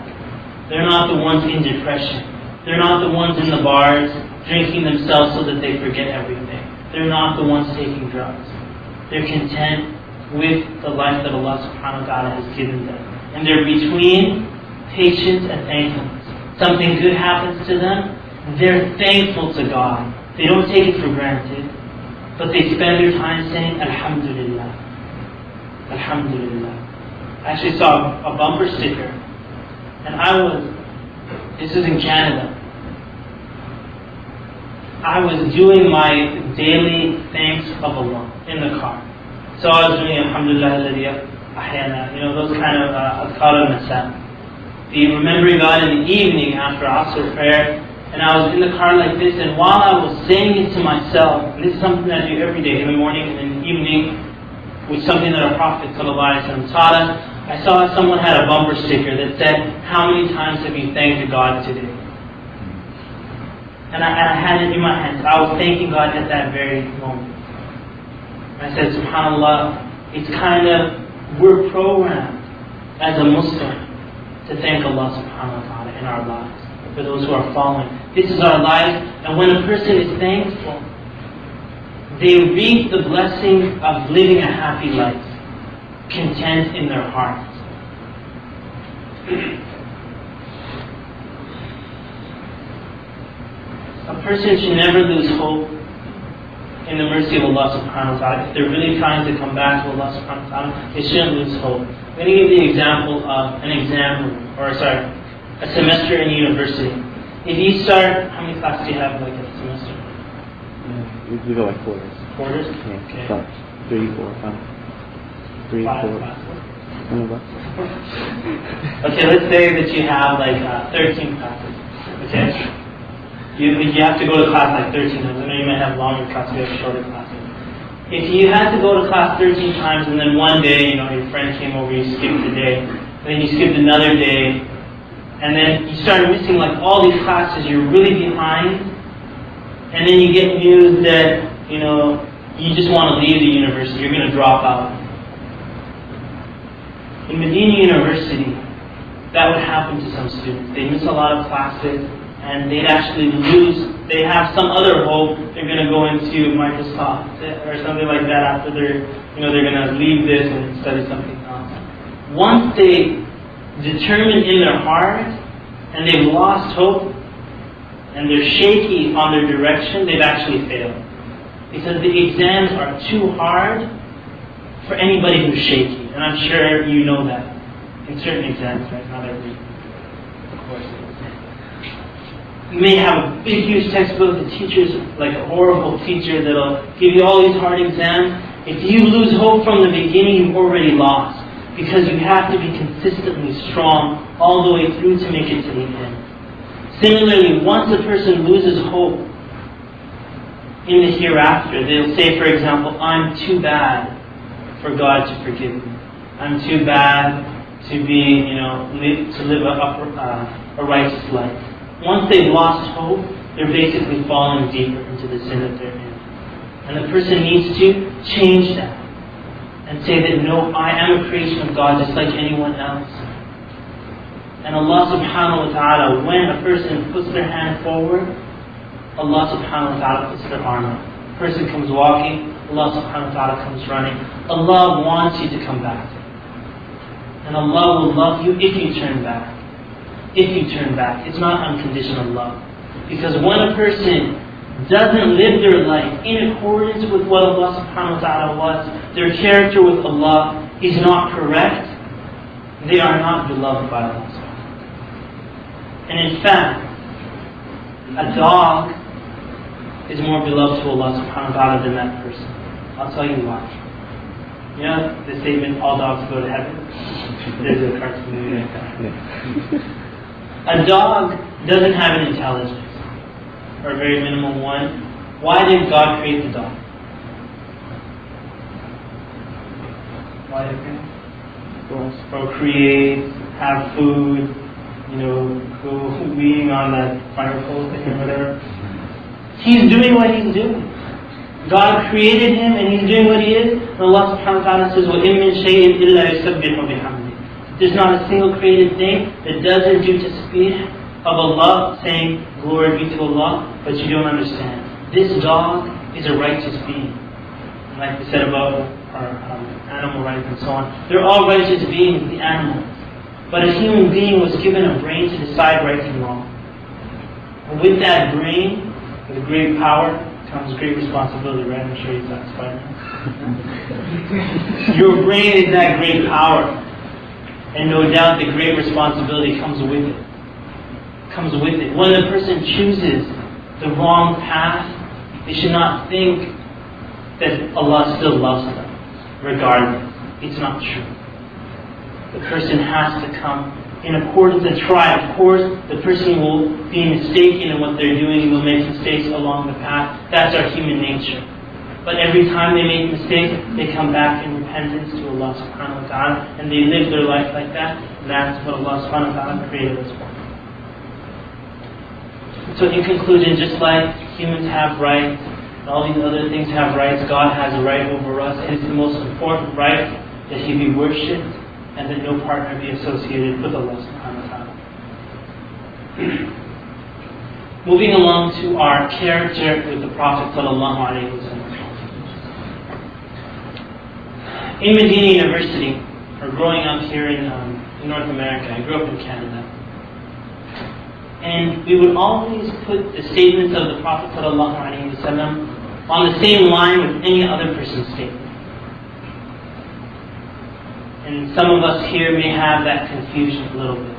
They're not the ones in depression. They're not the ones in the bars drinking themselves so that they forget everything. They're not the ones taking drugs. They're content with the life that Allah subhanahu wa ta'ala has given them. And they're between patience and thankfulness. Something good happens to them, they're thankful to God. They don't take it for granted, but they spend their time saying, Alhamdulillah. Alhamdulillah. I actually saw a bumper sticker, and this is in Canada, I was doing my daily thanks of Allah in the car. So I was doing Alhamdulillah alladhi ahyana, those kind of adhkar al-masa. The remembering God in the evening after Asr prayer, and I was in the car like this, and while I was saying it to myself, and this is something that I do every day, in the morning and in the evening, which is something that our Prophet ﷺ taught us, I saw someone had a bumper sticker that said, how many times have you thanked God today? And I had it in my hands. I was thanking God at that very moment. I said, SubhanAllah, it's we're programmed as a Muslim to thank Allah subhanahu wa ta'ala in our lives. For those who are following, this is our life, and when a person is thankful, they reap the blessing of living a happy life, content in their hearts. A person should never lose hope in the mercy of Allah subhanahu wa ta'ala. If they're really trying to come back to Allah subhanahu wa ta'ala, they shouldn't lose hope. I'm going to give you the example of a semester in university. If you start, how many classes do you have like a semester? We go like quarters. Quarters? Yeah. Okay. About 3, 4, 5. 3, 5 4. classes? Okay, let's say that you have like 13 classes. Okay? You have to go to class like 13 times. I know you might have longer classes, you have shorter classes. If you had to go to class 13 times and then one day, your friend came over, you skipped a day, and then you skipped another day, and then you started missing like all these classes, you're really behind, and then you get news that, you just want to leave the university, you're going to drop out. In Medina University, that would happen to some students. They miss a lot of classes, and they'd actually they have some other hope, they're going to go into Microsoft or something like that after they're going to leave this and study something else. Once they determine in their heart, and they've lost hope, and they're shaky on their direction, they've actually failed. Because the exams are too hard for anybody who's shaky. And I'm sure you know that in certain exams, right? Not every course. You may have a big, huge textbook, the teacher's like a horrible teacher that'll give you all these hard exams. If you lose hope from the beginning, you've already lost. Because you have to be consistently strong all the way through to make it to the end. Similarly, once a person loses hope in the hereafter, they'll say, for example, I'm too bad for God to forgive me. I'm too bad to be, to live a righteous life. Once they've lost hope, they're basically falling deeper into the sin that they're in. And the person needs to change that and say that, no, I am a creation of God just like anyone else. And Allah subhanahu wa ta'ala, when a person puts their hand forward, Allah subhanahu wa ta'ala puts their arm up. A person comes walking, Allah subhanahu wa ta'ala comes running. Allah wants you to come back. And Allah will love you if you turn back. If you turn back. It's not unconditional love. Because when a person doesn't live their life in accordance with what Allah subhanahu wa ta'ala wants, their character with Allah is not correct, they are not beloved by Allah. And in fact, a dog is more beloved to Allah subhanahu wa ta'ala than that person. I'll tell you why. You know the statement, all dogs go to heaven? There's a cartoon movie like that. A dog doesn't have an intelligence, or a very minimum one. Why did God create the dog? Why did He create it? Procreate, have food, go weeing on that fire pole thing or whatever. He's doing what he's doing. God created him and he's doing what he is. And Allah subhanahu wa ta'ala says, وَإِن مِّن شَيْءٍ إِلَّا يُسَبِّحُ بِحَمْدِهِ. There's not a single created thing that doesn't do tasbih of Allah, saying, glory be to Allah, but you don't understand. This dog is a righteous being. And like we said above, animal rights and so on. They're all righteous beings, the animals. But a human being was given a brain to decide right and wrong. And with that brain, with great power, comes great responsibility, right? I'm sure you're satisfied now. Your brain is that great power. And no doubt the great responsibility comes with it. When a person chooses the wrong path, they should not think that Allah still loves them, regardless. It's not true. The person has to come in accordance and try. Of course, the person will be mistaken in what they're doing. They'll make mistakes along the path. That's our human nature. But every time they make mistakes, they come back in repentance to Allah subhanahu wa ta'ala, and they live their life like that. That's what Allah subhanahu wa ta'ala created us for. So in conclusion, just like humans have rights, and all these other things have rights, God has a right over us. It is the most important right that He be worshipped and that no partner be associated with Allah subhanahu wa ta'ala. Moving along to our character with the Prophet sallallahu alaihi wasallam. In Medina University, or growing up here in North America, I grew up in Canada. And we would always put the statements of the Prophet ﷺ on the same line with any other person's statement. And some of us here may have that confusion a little bit.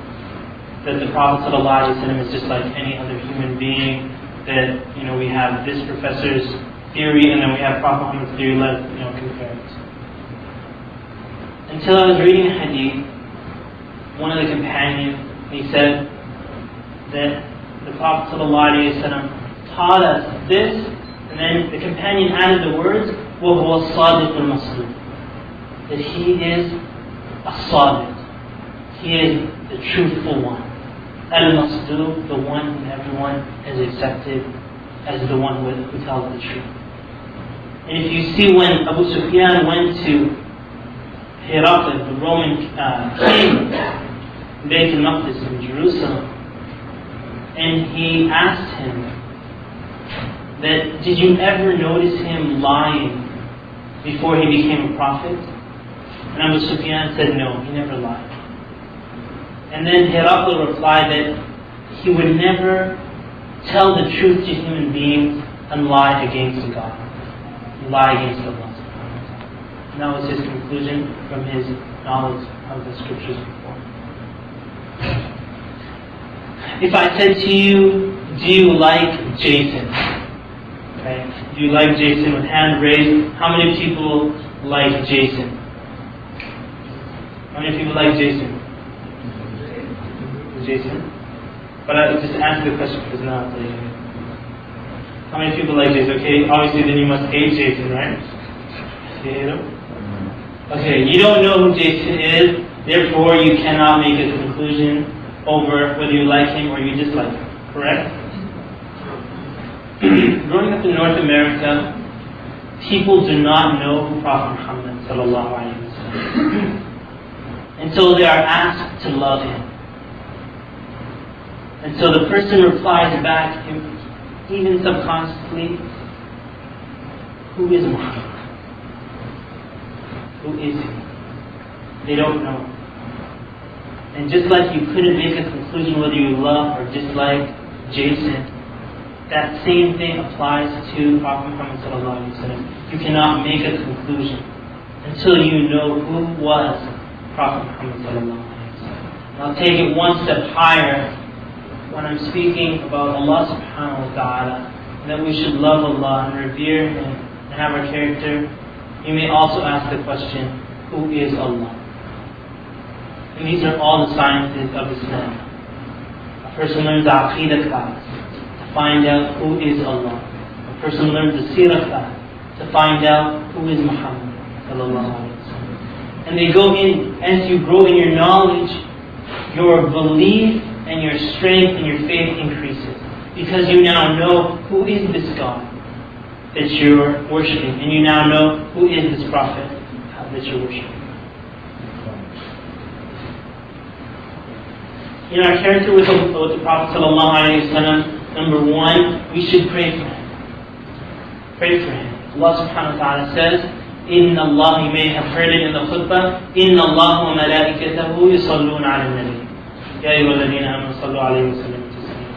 That the Prophet ﷺ is just like any other human being. That, we have this professor's theory and then we have Prophet Muhammad's theory, let's compare it. Until I was reading a hadith, one of the companions, he said that the Prophet ﷺ taught us this, and then the companion added the words, وَهُوَ الصَّادِقُ الْمَصْدُوقُ, that he is a sadiq, he is the truthful one. Al-Masduq, the one whom everyone has accepted as the one who tells the truth. And if you see when Abu Sufyan went to Halaqa, the Roman king, Bayt al-Maqdis in Jerusalem, and he asked him that, did you ever notice him lying before he became a prophet? And Abu Sufyan said, no, he never lied. And then Halaqa replied that he would never tell the truth to human beings and lie against God, lie against Allah. And that was his conclusion from his knowledge of the scriptures before. If I said to you, do you like Jason? Okay. Do you like Jason? With hand raised, how many people like Jason? How many people like Jason? Jason? But I just ask the question because now I'll tell you. How many people like Jason? Okay, obviously then you must hate Jason, right? You hate him? Okay, you don't know who Jason is, therefore you cannot make a conclusion over whether you like him or you dislike him. Correct? Growing up in North America, people do not know who Prophet Muhammad sallallahu alaihi wasallam. And so they are asked to love him. And so the person replies back, even subconsciously, who is Muhammad? Who is he? They don't know. And just like you couldn't make a conclusion whether you love or dislike Jason, that same thing applies to Prophet Muhammad sallallahu alaihi wasallam. You cannot make a conclusion until you know who was Prophet Muhammad sallallahu alaihi wasallam. I'll take it one step higher. When I'm speaking about Allah subhanahu wa ta'ala, that we should love Allah and revere Him and have our character, you may also ask the question, who is Allah? And these are all the sciences of Islam. A person learns the Aqidah class to find out who is Allah. A person learns the Seerah class to find out who is Muhammad sallallahu alaihi wasallam. And they go in, as you grow in your knowledge, your belief and your strength and your faith increases. Because you now know who is this God that you're worshipping. And you now know who is this Prophet that you're worshipping. In our character with the Prophet ﷺ, number one, we should pray for him. Pray for him. Allah subhanahu wa ta'ala says, Inna Allah, you may have heard it in the khutbah, Inna Allah wa malaikatahu yusalluna ala nabi. Ya ayyuhalladhina amanu sallu alayhi wa sallimu taslima.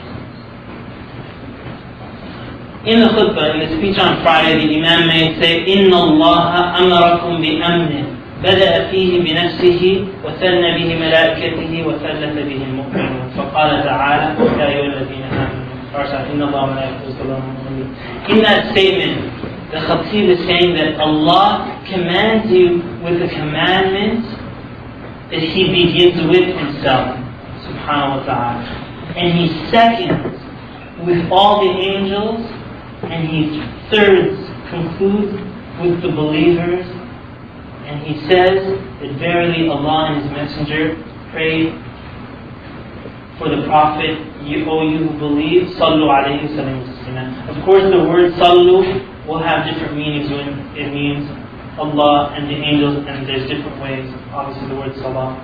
In the khutbah, in the speech on Friday, the Imam may say, Inna Allah amarakum bi amnin. بدأ فيه بنفسه وثنى به ملائكته وثلث به المؤمنون فقال تعالى يا أيها الذين آمنوا إن الله وملائكته يصلون على النبي. In that statement, the Khatib is saying that Allah commands you with a commandment that He begins with Himself, subhanahu wa ta'ala. And He seconds with all the angels, and He thirds concludes with the believers. And He says that verily Allah and His Messenger pray for the Prophet, O you who believe, Sallu alayhi wa sallam taslima. Of course the word Sallu will have different meanings when it means Allah and the angels, and there's different ways. Obviously the word Salah,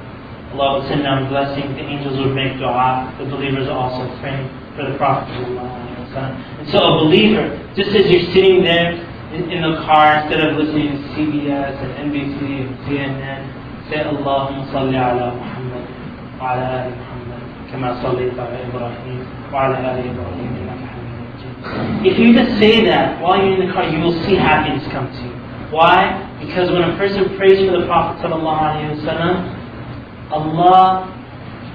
Allah will send down blessings, the angels will make dua, the believers are also praying for the Prophet. And so a believer, just as you're sitting there in the car, instead of listening to CBS and NBC and CNN, say Allahumma salli ala Muhammad wa ala ali Muhammad kama sallayta ala Ibrahim wa ala ali Ibrahim innaka Hamidun Majid. If you just say that while you're in the car, you will see happiness come to you. Why? Because when a person prays for the Prophet sallallahu alaihi wasallam, Allah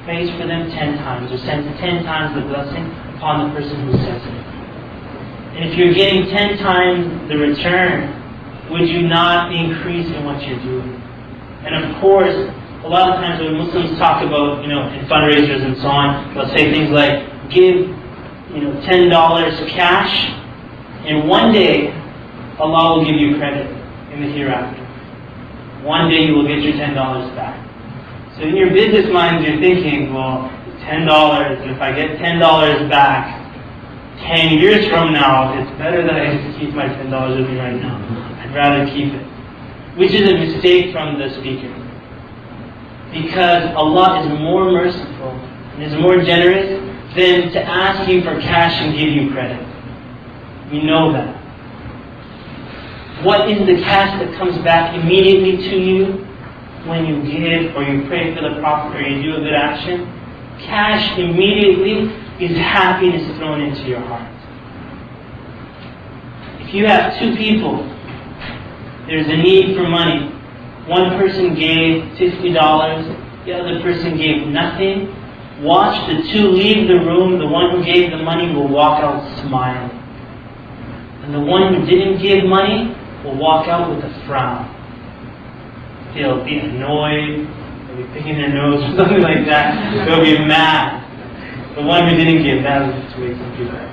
prays for them 10 times, or sends 10 times the blessing upon the person who says it. And if you're getting 10 times the return, would you not increase in what you're doing? And of course, a lot of times when Muslims talk about, in fundraisers and so on, they'll say things like, give, $10 cash, and one day, Allah will give you credit in the hereafter. One day you will get your $10 back. So in your business minds, you're thinking, well, $10, if I get $10 back, 10 years from now, it's better that I just keep my $10 with me right now. I'd rather keep it. Which is a mistake from the speaker. Because Allah is more merciful and is more generous than to ask you for cash and give you credit. We know that. What is the cash that comes back immediately to you when you give or you pray for the Prophet or you do a good action? Cash immediately is happiness thrown into your heart. If you have 2 people, there's a need for money. One person gave $50, the other person gave nothing. Watch the 2 leave the room. The one who gave the money will walk out smiling. And the one who didn't give money will walk out with a frown. They'll be annoyed, they'll be picking their nose or something like that. They'll be mad. The one who didn't give, that was the way some people are.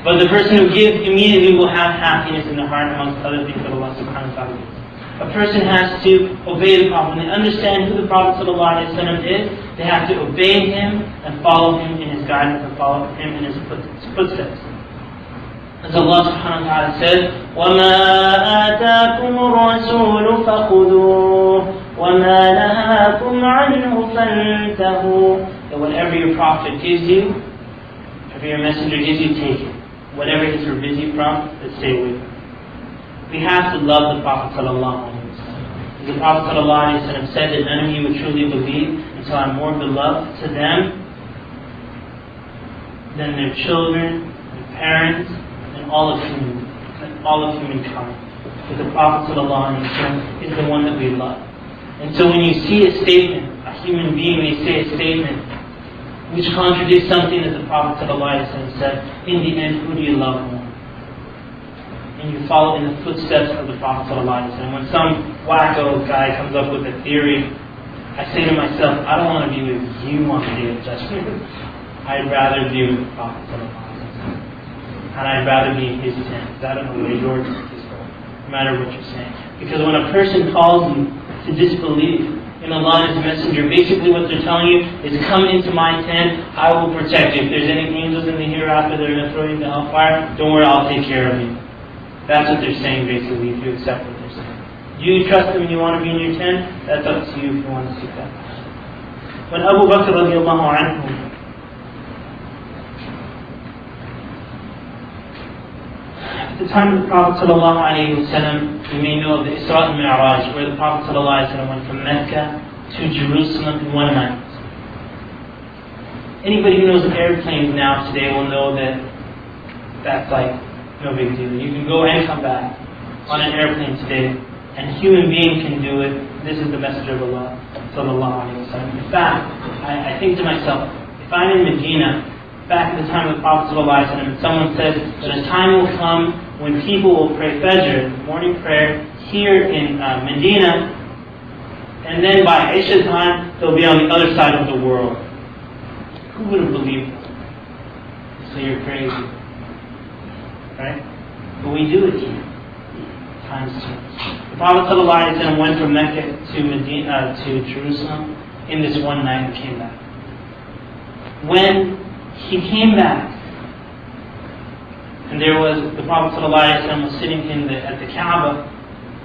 But the person who gives immediately will have happiness in the heart, amongst other things that Allah subhanahu wa ta'ala gives. A person has to obey the Prophet. When they understand who the Prophet ﷺ is, they have to obey him and follow him in his guidance and follow him in his footsteps. As Allah subhanahu wa ta'ala says, وَمَا آتَاكُمُ الرَّسُولُ فَخُذُوهُ وَمَا نَهَاكُمْ عَنْهُ فَانْتَهُوا. That whatever your Prophet gives you, whatever your messenger gives you, take it. Whatever he's forbidden from, let's stay away from it. We have to love the Prophet sallallahu alaihi wasallam. The Prophet sallallahu alaihi wasallam said that none of you would truly believe until I'm more beloved to them than their children, their parents, and all of humankind. But the Prophet sallallahu alaihi wasallam is the one that we love. And so when you see a statement, a human being may say a statement which contradicts something that the Prophet ﷺ said, in the end, who do you love more? And you follow in the footsteps of the Prophet ﷺ. When some wacko guy comes up with a theory, I say to myself, I don't want to be with you on the day of judgment. I'd rather be with the Prophet ﷺ. And I'd rather be in his tent. I don't know where yours is going, no matter what you're saying. Because when a person calls you to disbelief in Allah and His Messenger, basically what they're telling you is, come into my tent, I will protect you. If there's any angels in the hereafter that are going to throw you into hellfire, don't worry, I'll take care of you. That's what they're saying basically, if you accept what they're saying. Do you trust them and you want to be in your tent? That's up to you if you want to seek that. When Abu Bakr radiallahu anhu At the time of the Prophet ﷺ, you may know of the Isra and Mi'raj, where the Prophet ﷺ went from Mecca to Jerusalem in one night. Anybody who knows airplanes now today will know that that's like no big deal. You can go and come back on an airplane today, and a human being can do it. This is the message of Allah sallallahu alaihi wasallam. In fact, I think to myself, if I'm in Medina, back at the time of the Prophet sallallahu alaihi wasallam, and someone says that a time will come when people will pray Fajr, morning prayer, here in Medina, and then by Isha time, they'll be on the other side of the world. Who would have believed that? So you're crazy. Right? But we do it here. Times change. The Prophet ﷺ went from Mecca to Jerusalem in this one night and came back. When he came back, and the Prophet ﷺ was sitting at the Kaaba,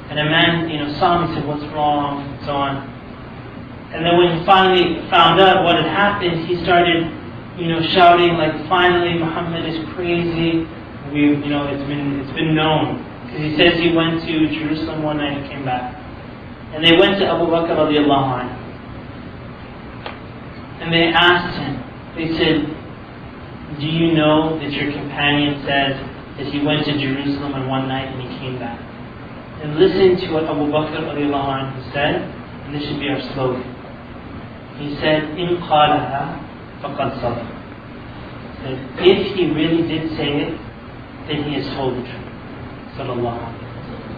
and a man saw him and said, "What's wrong?" and so on. And then when he finally found out what had happened, he started shouting like, "Finally, Muhammad is crazy. It's been known." Because he says he went to Jerusalem one night and came back. And they went to Abu Bakr radiallahu anhu. And they asked him, they said, "Do you know that your companion says that he went to Jerusalem in one night and he came back?" And listen to what Abu Bakr radiallahu anhu said, and this should be our slogan. He said, "In qalaha faqad sadaq." If he really did say it, then he has told the truth. Sallallahu alaihi wasallam.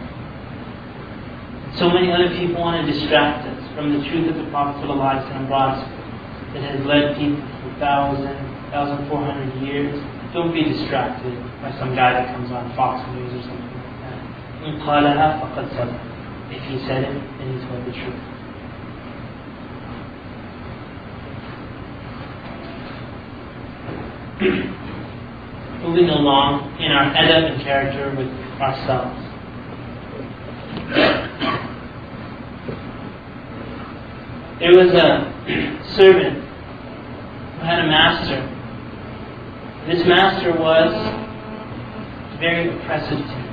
So many other people want to distract us from the truth that the Prophet sallallahu alaihi wasallam brought us, that has led people for 1,400 years. Don't be distracted by some guy that comes on Fox News or something like that. In qalaha faqad sadaq. If he said it, then he told the truth. Moving along in our adab and character with ourselves. There was a servant who had a master. This master was very oppressive to him.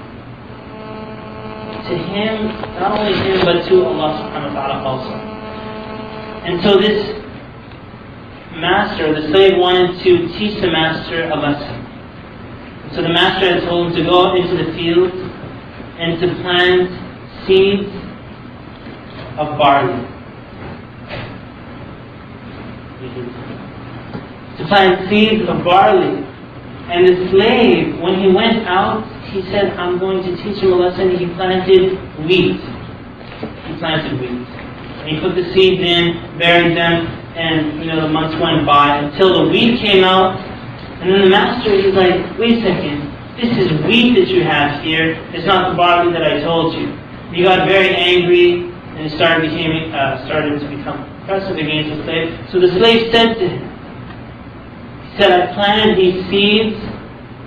To him, not only him, but to Allah subhanahu wa ta'ala also. And so this master, the slave, wanted to teach the master a lesson. So the master had told him to go out into the field and to plant seeds of barley. To plant seeds of barley. And the slave, when he went out, he said, "I'm going to teach him a lesson." He planted wheat. He planted wheat. And he put the seeds in, buried them, and the months went by until the wheat came out. And then the master, he's like, "Wait a second, this is wheat that you have here. It's not the barley that I told you." He got very angry and he started to become oppressive against the slave. So the slave said to him, he said, "I planted these seeds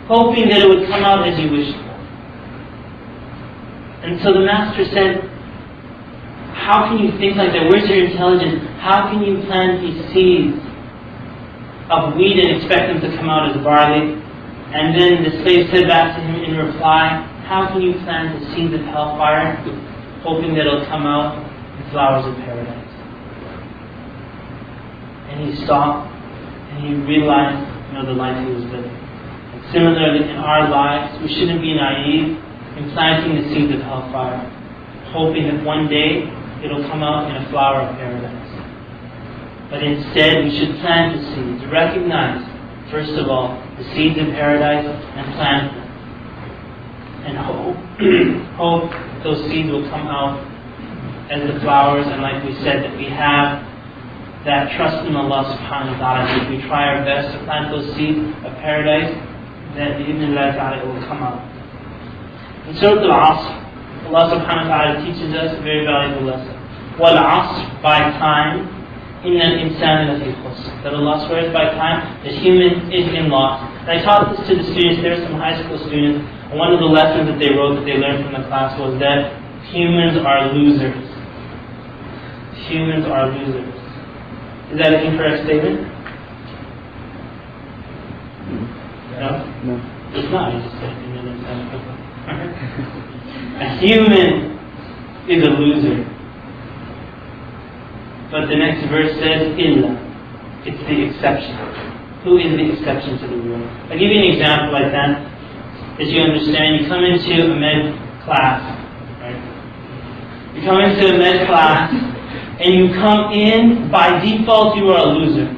hoping that it would come out as you wished for." And so the master said, "How can you think like that? Where's your intelligence? How can you plant these seeds of wheat and expect them to come out as barley?" And then the slave said back to him in reply, "How can you plant the seeds of hellfire, hoping that it'll come out in flowers of paradise?" And he stopped and he realized the life he was living. And similarly in our lives, we shouldn't be naive in planting the seeds of hellfire, hoping that one day it'll come out in a flower of paradise. But instead, we should plant the seeds. Recognize, first of all, the seeds of paradise and plant them. And hope those seeds will come out as the flowers. And like we said, that we have that trust in Allah subhanahu wa ta'ala. If we try our best to plant those seeds of paradise, then bi'idhnillah ta'ala it will come out. In Surah Al-Asr, Allah subhanahu wa ta'ala teaches us a very valuable lesson. وَالْعَصْرِ, by time, إِنَّ الْإِنسَانَ لَفِي خُسْرٍ, that Allah swears by time, that human is in loss. And I taught this to the students. There were some high school students, and one of the lessons that they wrote that they learned from the class was that humans are losers. Humans are losers. Is that an incorrect statement? No? No. It's not. You just said, human is a loser. But the next verse says, illa. It's the exception. Who is the exception to the rule? I'll give you an example like that, as you understand. You come into a med class, right? You come into a med class, and you come in, by default you are a loser.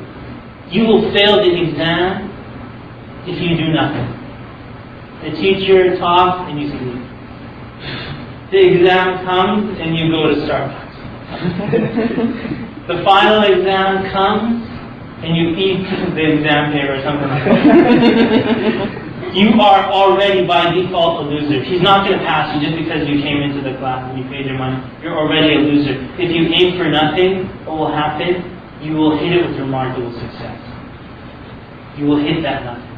You will fail the exam if you do nothing. The teacher talks and you sleep. The exam comes and you go to Starbucks. The final exam comes and you eat the exam paper or something like that. You are already by default a loser. He's not going to pass you just because you came into the class and you paid your money. You're already a loser. If you aim for nothing, what will happen? You will hit it with remarkable success. You will hit that nothing.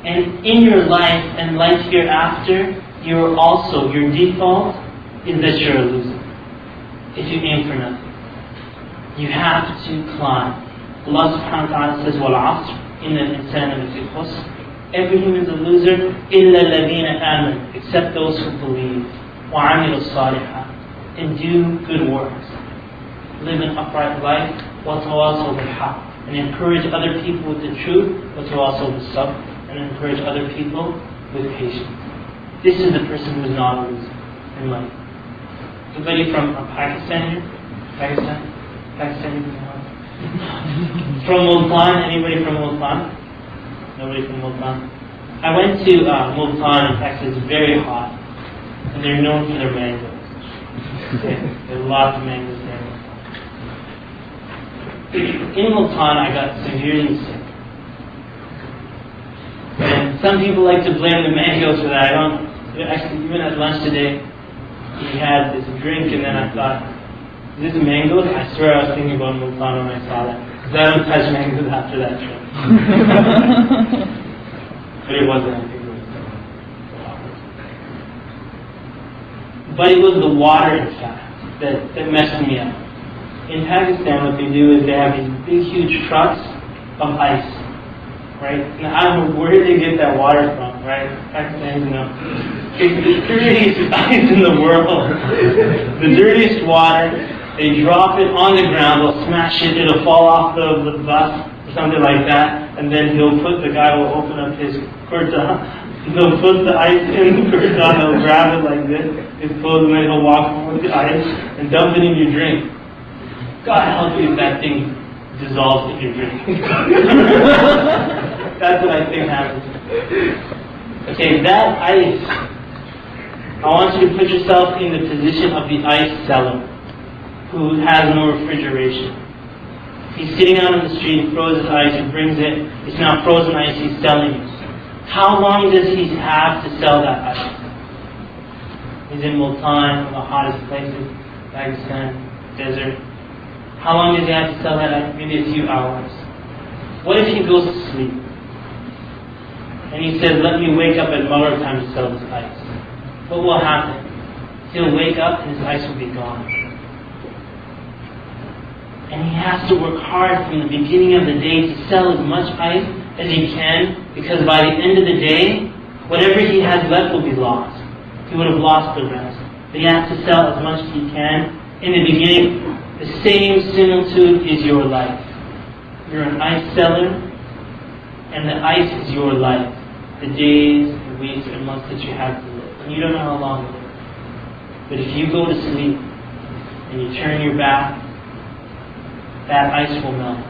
And in your life and life hereafter, you're also, your default is that you're a loser. If you aim for nothing. You have to climb. Allah subhanahu wa ta'ala says, وَالْعَصْرِ إِنَّ الْإِنسَانَ لَفِي خُسْرٍ. Every human is a loser, إِلَّا الَّذِينَ آمَنُوا, except those who believe, وَعَمِلُوا الصَّالِحَاتِ, and do good works. Live an upright life, وَتَوَاصَوْا بِالْحَقِّ, and encourage other people with the truth, وَتَوَاصَوْا بِالصَّبْرِ, and encourage other people with patience. This is the person who is not a loser in life. Anybody from Pakistan here? Pakistan? From Multan? Anybody from Multan? Nobody from Multan? I went to Multan in Texas. It's very hot. And they're known for their mangoes. Okay? There's lots of mangoes there. In Multan, I got severely sick. And some people like to blame the mangoes for that. I don't. Actually, even at lunch today, he had this drink, and then I thought, is this mangoes? I swear I was thinking about Multan when I saw that. Because I don't touch mangoes after that trip. But it wasn't. I think it was but it was the water, in fact, that messed me up. In Pakistan, what they do is they have these big, huge trucks of ice. Right? Now, I don't know where they get that water from, right? Pakistanis know. It's the dirtiest ice in the world. The dirtiest water. They drop it on the ground, they'll smash it, it'll fall off the bus or something like that, and then the guy will open up his kurta, he'll put the ice in the kurta, he'll grab it like this, his clothes, and then he'll walk over the ice and dump it in your drink. God help you if that thing dissolves in your drink. That's what I think happens. Okay, that ice, I want you to put yourself in the position of the ice seller who has no refrigeration. He's sitting out on the street, frozen ice, he brings it, it's now frozen ice, he's selling it. How long does he have to sell that ice? He's in Multan, one of the hottest places, Pakistan, desert. How long does he have to sell that ice? Maybe a few hours. What if he goes to sleep? And he says, let me wake up at Maghrib time to sell this ice. What will happen? He'll wake up and his ice will be gone. And he has to work hard from the beginning of the day to sell as much ice as he can, because by the end of the day, whatever he has left will be lost. He would have lost the rest. But he has to sell as much as he can. In the beginning, the same similitude is your life. You're an ice seller, and the ice is your life. The days, the weeks, and months that you have to live. And you don't know how long it is. But if you go to sleep, and you turn your back, that ice will melt.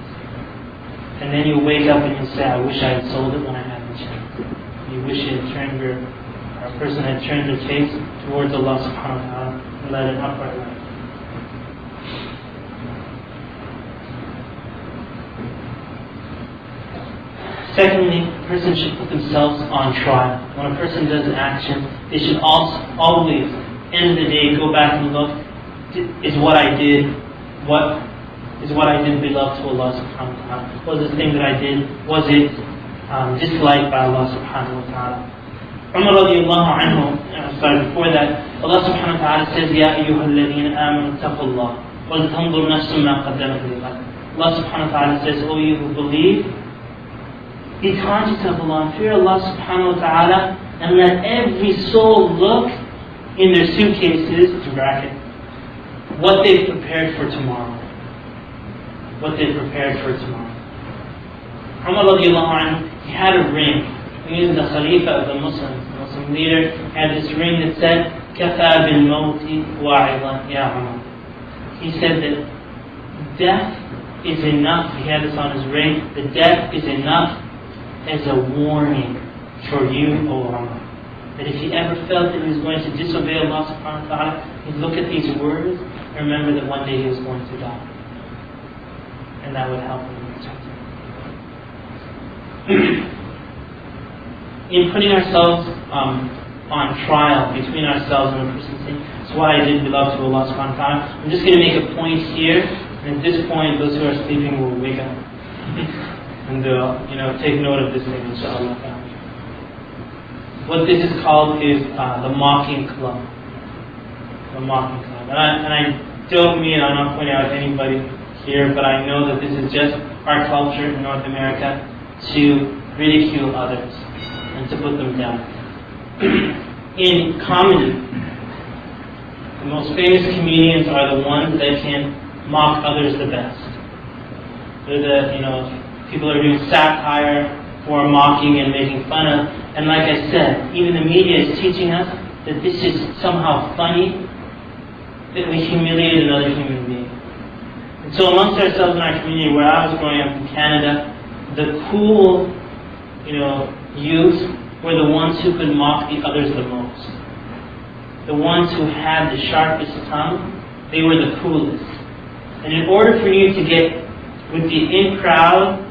And then you'll wake up and you'll say, I wish I had sold it when I had the chance. You wish you had turned a person had turned their face towards Allah subhanahu wa ta'ala and led an upright life. Secondly, a person should put themselves on trial. When a person does an action, they should always, end of the day, go back and look, is what I did beloved to Allah subhanahu wa ta'ala? Was this thing that I did, was it disliked by Allah subhanahu wa ta'ala? Umar radiallahu anhu, before that, Allah subhanahu wa ta'ala says, Ya ayyuha alladhina amanu taqullah, wal tanzur nafsum ma qaddamat lighad. Allah subhanahu wa ta'ala says, O you who believe, be conscious of Allah, fear Allah subhanahu wa ta'ala, and let every soul look in their suitcases, in bracket, what they've prepared for tomorrow. What they've prepared for tomorrow. Umar radiallahu anhu, he had a ring. He was the Khalifa of the Muslims, the Muslim leader. He had this ring that said, كَفَى بِالْمَوْتِ وَاعِظًا يَا عُمَرَ. He said that death is enough. He had this on his ring. The death is enough as a warning for you, O Umar. That if he ever felt that he was going to disobey Allah subhanahu wa ta'ala, he'd look at these words and remember that one day he was going to die. And that would help him protect him. In putting ourselves on trial between ourselves and a person's sin, that's why I did belong to Allah subhanahu wa ta'ala. I'm just going to make a point here, and at this point, those who are sleeping will wake up. And they'll take note of this thing, inshallah. What this is called is the mocking club. The mocking club. And I don't mean, I'm not pointing out anybody here, but I know that this is just our culture in North America to ridicule others and to put them down. In comedy, the most famous comedians are the ones that can mock others the best. They're people are doing satire or mocking and making fun of. And like I said, even the media is teaching us that this is somehow funny, that we humiliate another human being. And so amongst ourselves in our community, where I was growing up in Canada, the cool, youth were the ones who could mock the others the most. The ones who had the sharpest tongue, they were the coolest. And in order for you to get with the in crowd,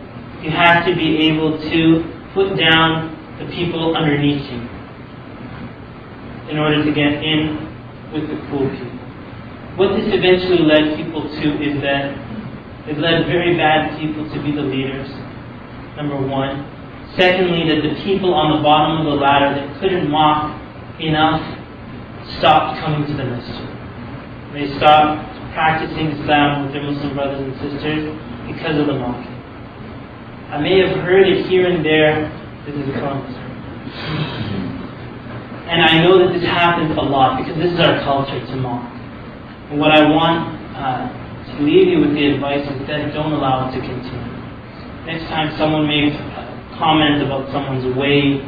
you have to be able to put down the people underneath you in order to get in with the cool people. What this eventually led people to is that it led very bad people to be the leaders, number one. Secondly, that the people on the bottom of the ladder that couldn't mock enough stopped coming to the masjid. They stopped practicing Islam with their Muslim brothers and sisters because of the mocking. I may have heard it here and there. This is Columbus. And I know that this happens a lot because this is our culture to mock. And what I want to leave you with the advice is that don't allow it to continue. Next time someone makes a comment about someone's weight,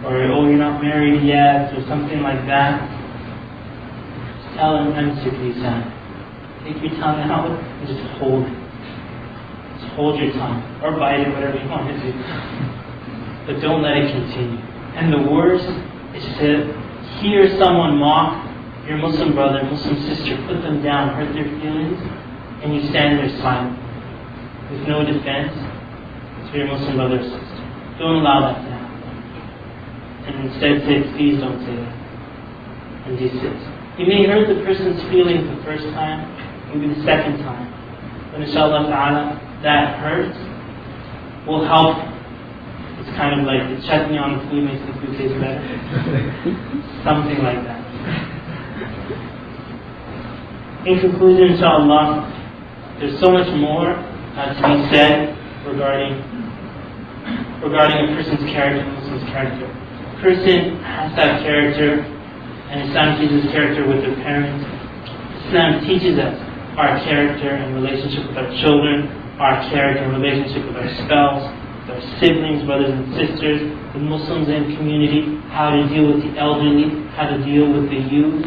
or oh, you're not married yet, or something like that, just tell them, take your tongue out and just hold it. Just hold your tongue, or bite it, whatever you want to do. But don't let it continue. And the worst is to hear someone mock your Muslim brother, Muslim sister, put them down, hurt their feelings, and you stand there silent, with no defense to your Muslim brother or sister. Don't allow that to happen. And instead say, please don't say that. And desist. You may hurt the person's feelings the first time, maybe the second time. But inshallah ta'ala, that hurt will help. It's kind of like the chutney on the food makes the food taste better. Something like that. In conclusion, inshallah, there's so much more to be said regarding a person's character, a Muslim's character. A person has to have character, and Islam teaches character with their parents. Islam teaches us our character and relationship with our children, our character and relationship with our spouse, with our siblings, brothers and sisters, the Muslims in community, how to deal with the elderly, how to deal with the youth.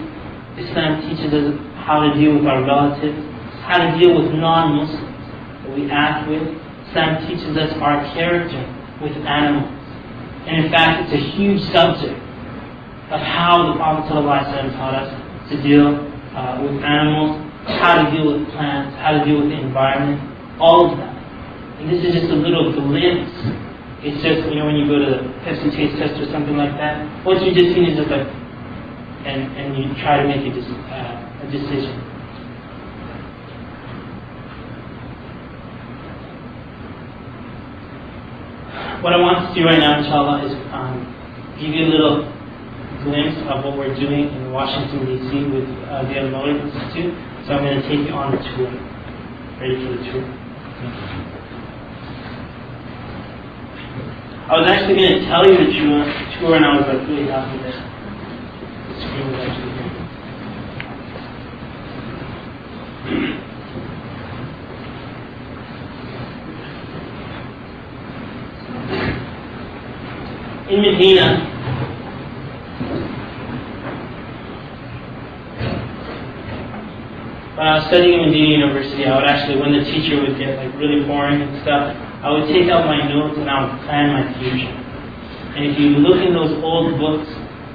Islam teaches us how to deal with our relatives, how to deal with non-Muslims that we act with. Islam teaches us our character with animals. And in fact, it's a huge subject of how the Prophet ﷺ taught us to deal with animals, how to deal with plants, how to deal with the environment, all of that. And this is just a little glimpse. It's just, when you go to the Pepsi taste test or something like that, what you just seen is just like, and you try to make a decision. What I want to do right now, inshallah, is give you a little glimpse of what we're doing in Washington, D.C. with the Al-Mawlid Institute. So I'm going to take you on a tour. Ready for the tour? I was actually going to tell you the tour, and I was like really happy that the screen was actually here. in Medina, when I was studying in Medina University, I would actually, when the teacher would get like really boring and stuff, I would take out my notes and I would plan my future. And if you look in those old books,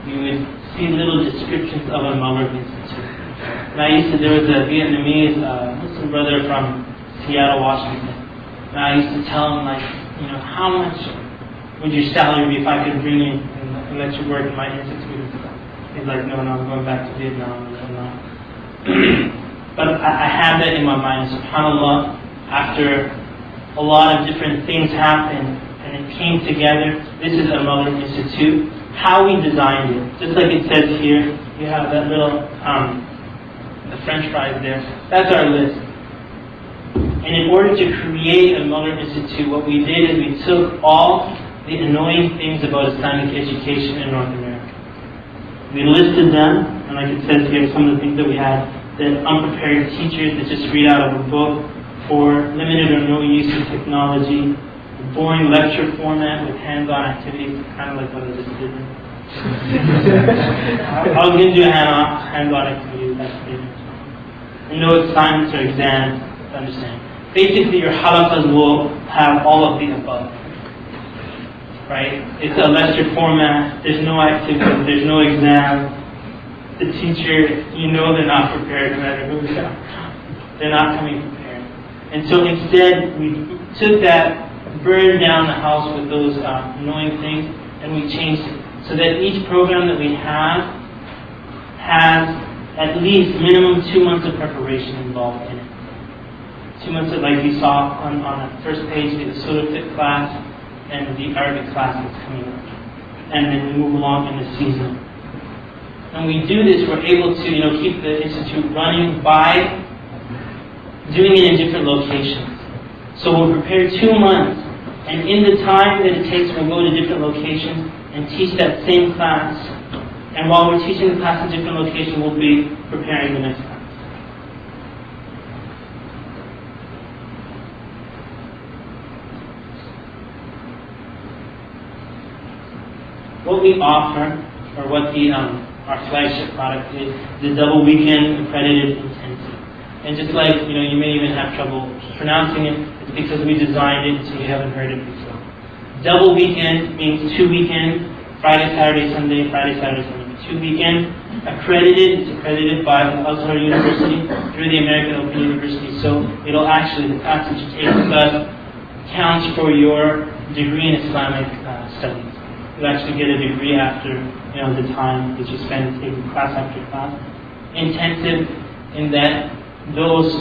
you would see little descriptions of a Mawlid Institute. And there was a Vietnamese Muslim brother from Seattle, Washington. And I used to tell him, like, how much would your salary be if I could bring you and let you work in my institute? He's like, no, I'm going back to Vietnam. But I had that in my mind. SubhanAllah, after a lot of different things happened and it came together, this is a Mawlid Institute. How we designed it, just like it says here, you have that little, the French fries there. That's our list. And in order to create a Mawlid Institute, what we did is we took all the annoying things about Islamic education in North America. We listed them, and like it says here, some of the things that we had, the unprepared teachers that just read out of a book, for limited or no use of technology, the boring lecture format with hands-on activities, kind of like what I just did. I was going to do hands-on activities, that's it. And no assignments or exams, to understand. Basically, your halaqas will have all of the above. Right? It's a lecture format, there's no activity, there's no exam. The teacher, they're not prepared no matter who they are. They're not coming prepared. And so instead, we took that, burned down the house with those annoying things, and we changed it. So that each program that we have has at least minimum 2 months of preparation involved in it. 2 months of, like you saw on the first page, the Surah Fit class and the Arabic class that's coming up. And then we move along in the season. When we do this, we're able to keep the institute running by doing it in different locations. So we'll prepare 2 months, and in the time that it takes, we'll go to different locations and teach that same class. And while we're teaching the class in different locations, we'll be preparing the next class. What we offer, or what our flagship product is, the double weekend accredited intensive. And just like, you may even have trouble pronouncing it, it's because we designed it so you haven't heard it before. Double weekend means 2 weekends, Friday, Saturday, Sunday, Friday, Saturday, Sunday. 2 weekends. Accredited, it's accredited by the Azhar University through the American Open University. So it'll actually, the class that you take with us counts for your degree in Islamic studies. You actually get a degree after the time that you spend taking class after class. Intensive in that those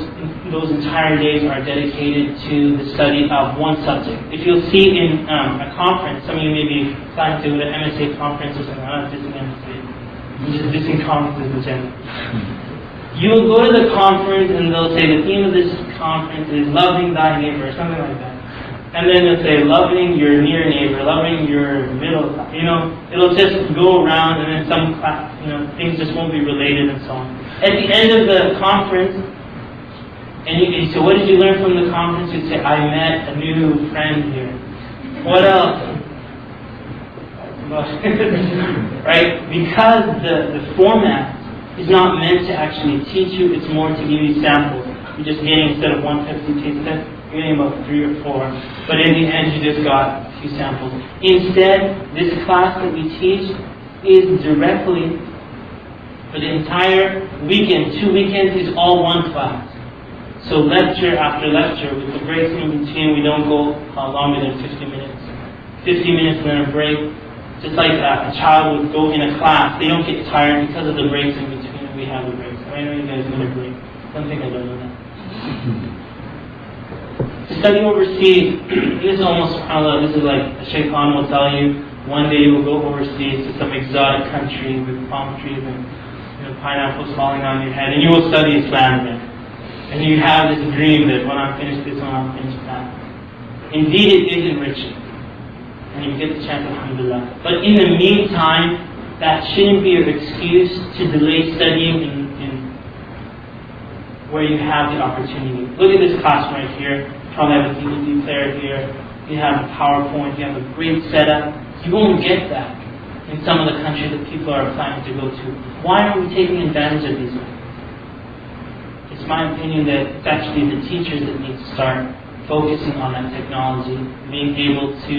entire days are dedicated to the study of one subject. If you'll see in a conference, some of you may be planning to go to an MSA conference or something. I'm not dissing MSA. I'm just dissing conferences in general. You will go to the conference and they'll say the theme of this conference is loving thy neighbor or something like that. And then they'll say loving your near neighbor, loving your middle, it'll just go around, and then some class, things just won't be related and so on. At the end of the conference, and you say, what did you learn from the conference? You'd say, I met a new friend here. What else? Right? Because the format is not meant to actually teach you, it's more to give you samples. You're just getting, instead of 1 Pepsi taste test, you're getting about 3 or 4. But in the end, you just got a few samples. Instead, this class that we teach is directly, for the entire weekend, 2 weekends is all one class. So lecture after lecture, with the breaks in between, we don't go longer than 50 minutes. 50 minutes and then a break. Just like a child would go in a class, they don't get tired because of the breaks in between, and we have the breaks. I know you guys need a break. Don't think I don't know that. To study overseas, this is almost, subhanAllah, this is like a shaitan will tell you, one day you will go overseas to some exotic country with palm trees and pineapples falling on your head, and you will study Islam there. And you have this dream that when I'm finished this, when I'm finished that. Indeed, it is enriching. And you get the chance, alhamdulillah. But in the meantime, that shouldn't be an excuse to delay studying in where you have the opportunity. Look at this class right here. You probably have a DVD player here. You have a PowerPoint. You have a great setup. You won't get that in some of the countries that people are planning to go to. Why aren't we taking advantage of these things? It's my opinion that it's actually the teachers that need to start focusing on that technology, being able to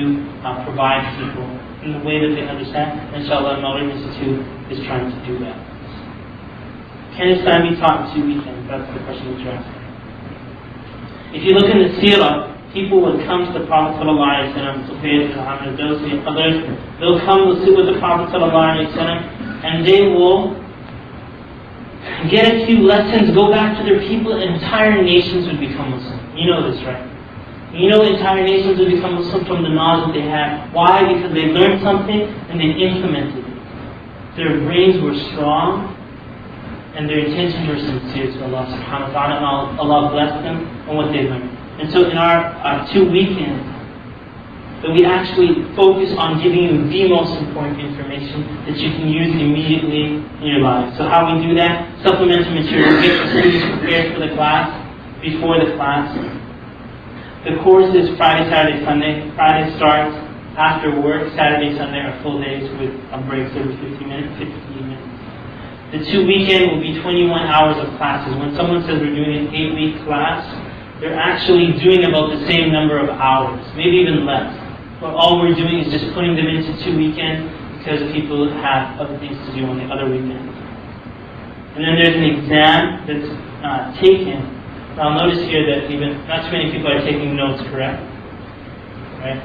provide people in the way that they understand. Inshallah, Maghrib Institute is trying to do that. Can Islam be taught in 2 weekends? That's the question that you're asking. If you look in the seerah, people would come to the Prophet ﷺ, Sufyan, Muhammad, Dosi, and others. They'll come, they'll sit with the Prophet ﷺ, and they will get a few lessons, go back to their people, and entire nations would become Muslim. You know this, right? You know entire nations would become Muslim from the knowledge that they had. Why? Because they learned something and they implemented it. Their brains were strong and their intentions were sincere to Allah subhanahu wa ta'ala, and Allah blessed them on what they learned. And so in our 2 weekends, that we actually focus on giving you the most important information that you can use immediately in your life. So how we do that? Supplementary material, get the students prepared for the class, before the class. The course is Friday, Saturday, Sunday. Friday starts after work. Saturday, Sunday are full days with breaks every 15 minutes. The 2 weekend will be 21 hours of classes. When someone says we're doing an 8-week class, they're actually doing about the same number of hours, maybe even less. But all we're doing is just putting them into 2 weekends because people have other things to do on the other weekends. And then there's an exam that's taken. Now notice here that even not too many people are taking notes, correct? Right?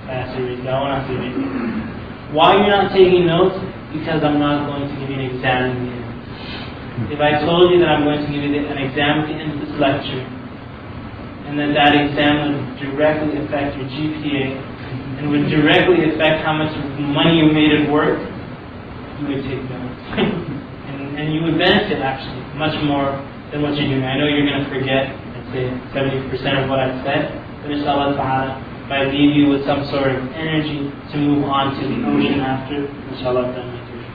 I have to read that one. I have to read it. Why you're not taking notes? Because I'm not going to give you an exam in the end. If I told you that I'm going to give you an exam at the end of this lecture, and that exam would directly affect your GPA, and would directly affect how much money you made at work, you would take notes. and you would benefit, actually, much more than what you're doing. I know you're going to forget, let's say, 70% of what I've said, but inshallah ta'ala, if I leave you with some sort of energy to move on to the ocean after, inshallah, I've done my duty.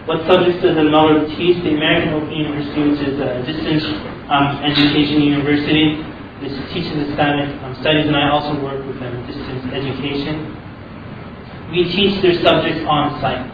What subjects does the Maghrib teach? The American Open University, which is a distance education university, this teaches Islamic studies, and I also work with them, distance education. We teach their subjects on site.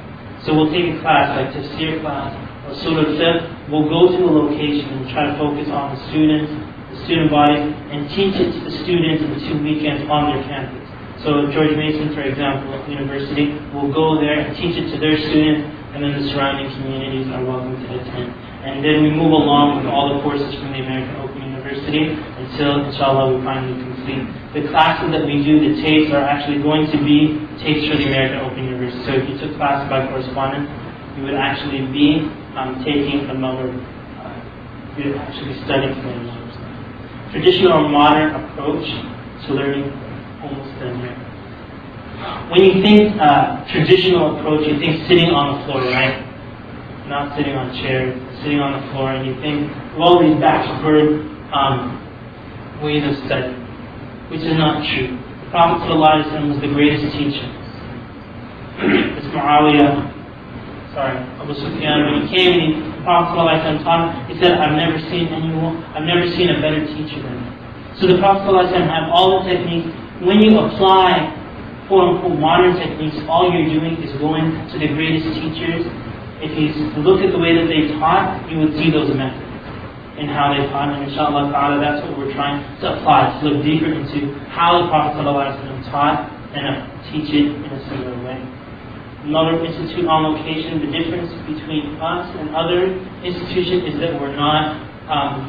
So we'll take a class like Tafsir class or Surah Al-Fiqh. We'll go to a location and try to focus on the students, the student bodies, and teach it to the students in 2 weekends on their campus. So George Mason, for example, University, will go there and teach it to their students, and then the surrounding communities are welcome to attend. And then we move along with all the courses from the American Open University until, inshallah, we finally complete. The classes that we do, the tapes, are actually going to be tapes for the American Open University. So if you took classes by correspondence, you would actually be taking a Maghrib, you would actually be studying for the Maghrib. Traditional or modern approach to learning almost done here. When you think traditional approach, you think sitting on the floor, right? Not sitting on chairs, sitting on the floor, and you think of all these backward ways of study, which is not true. The Prophet ﷺ was the greatest teacher. It's Abu Sufyan, when he came and the Prophet ﷺ taught him, he said, I've never seen a better teacher than him. So the Prophet ﷺ had all the techniques. When you apply quote-unquote modern techniques, all you're doing is going to the greatest teachers. If you look at the way that they taught, you would see those methods in how they taught. And inshallah ta'ala, that's what we're trying to apply, to look deeper into how the Prophet ﷺ taught and teach it in a similar way. Another institute on location, the difference between us and other institutions is that we're not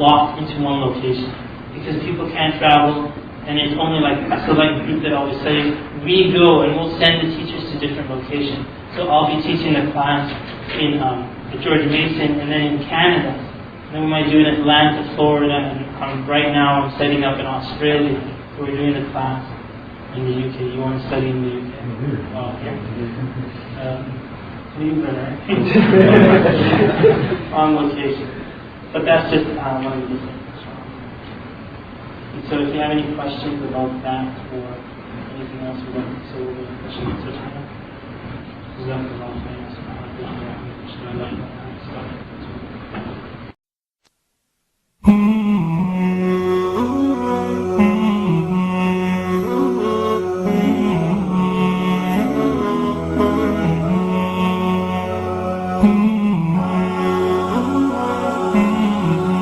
locked into one location. Because people can't travel, and it's only like a select group that always studies. We go and we'll send the teachers to different locations. So I'll be teaching the class in George Mason, and then in Canada. And then we might do it in Atlanta, Florida, and right now I'm setting up in Australia. So we're doing the class in the UK. You want to study in the UK? Oh, okay. Leave it, right? On location. But that's just one of the things. And so if you have any questions about that or anything else we'd like to say, we'll get questions to time.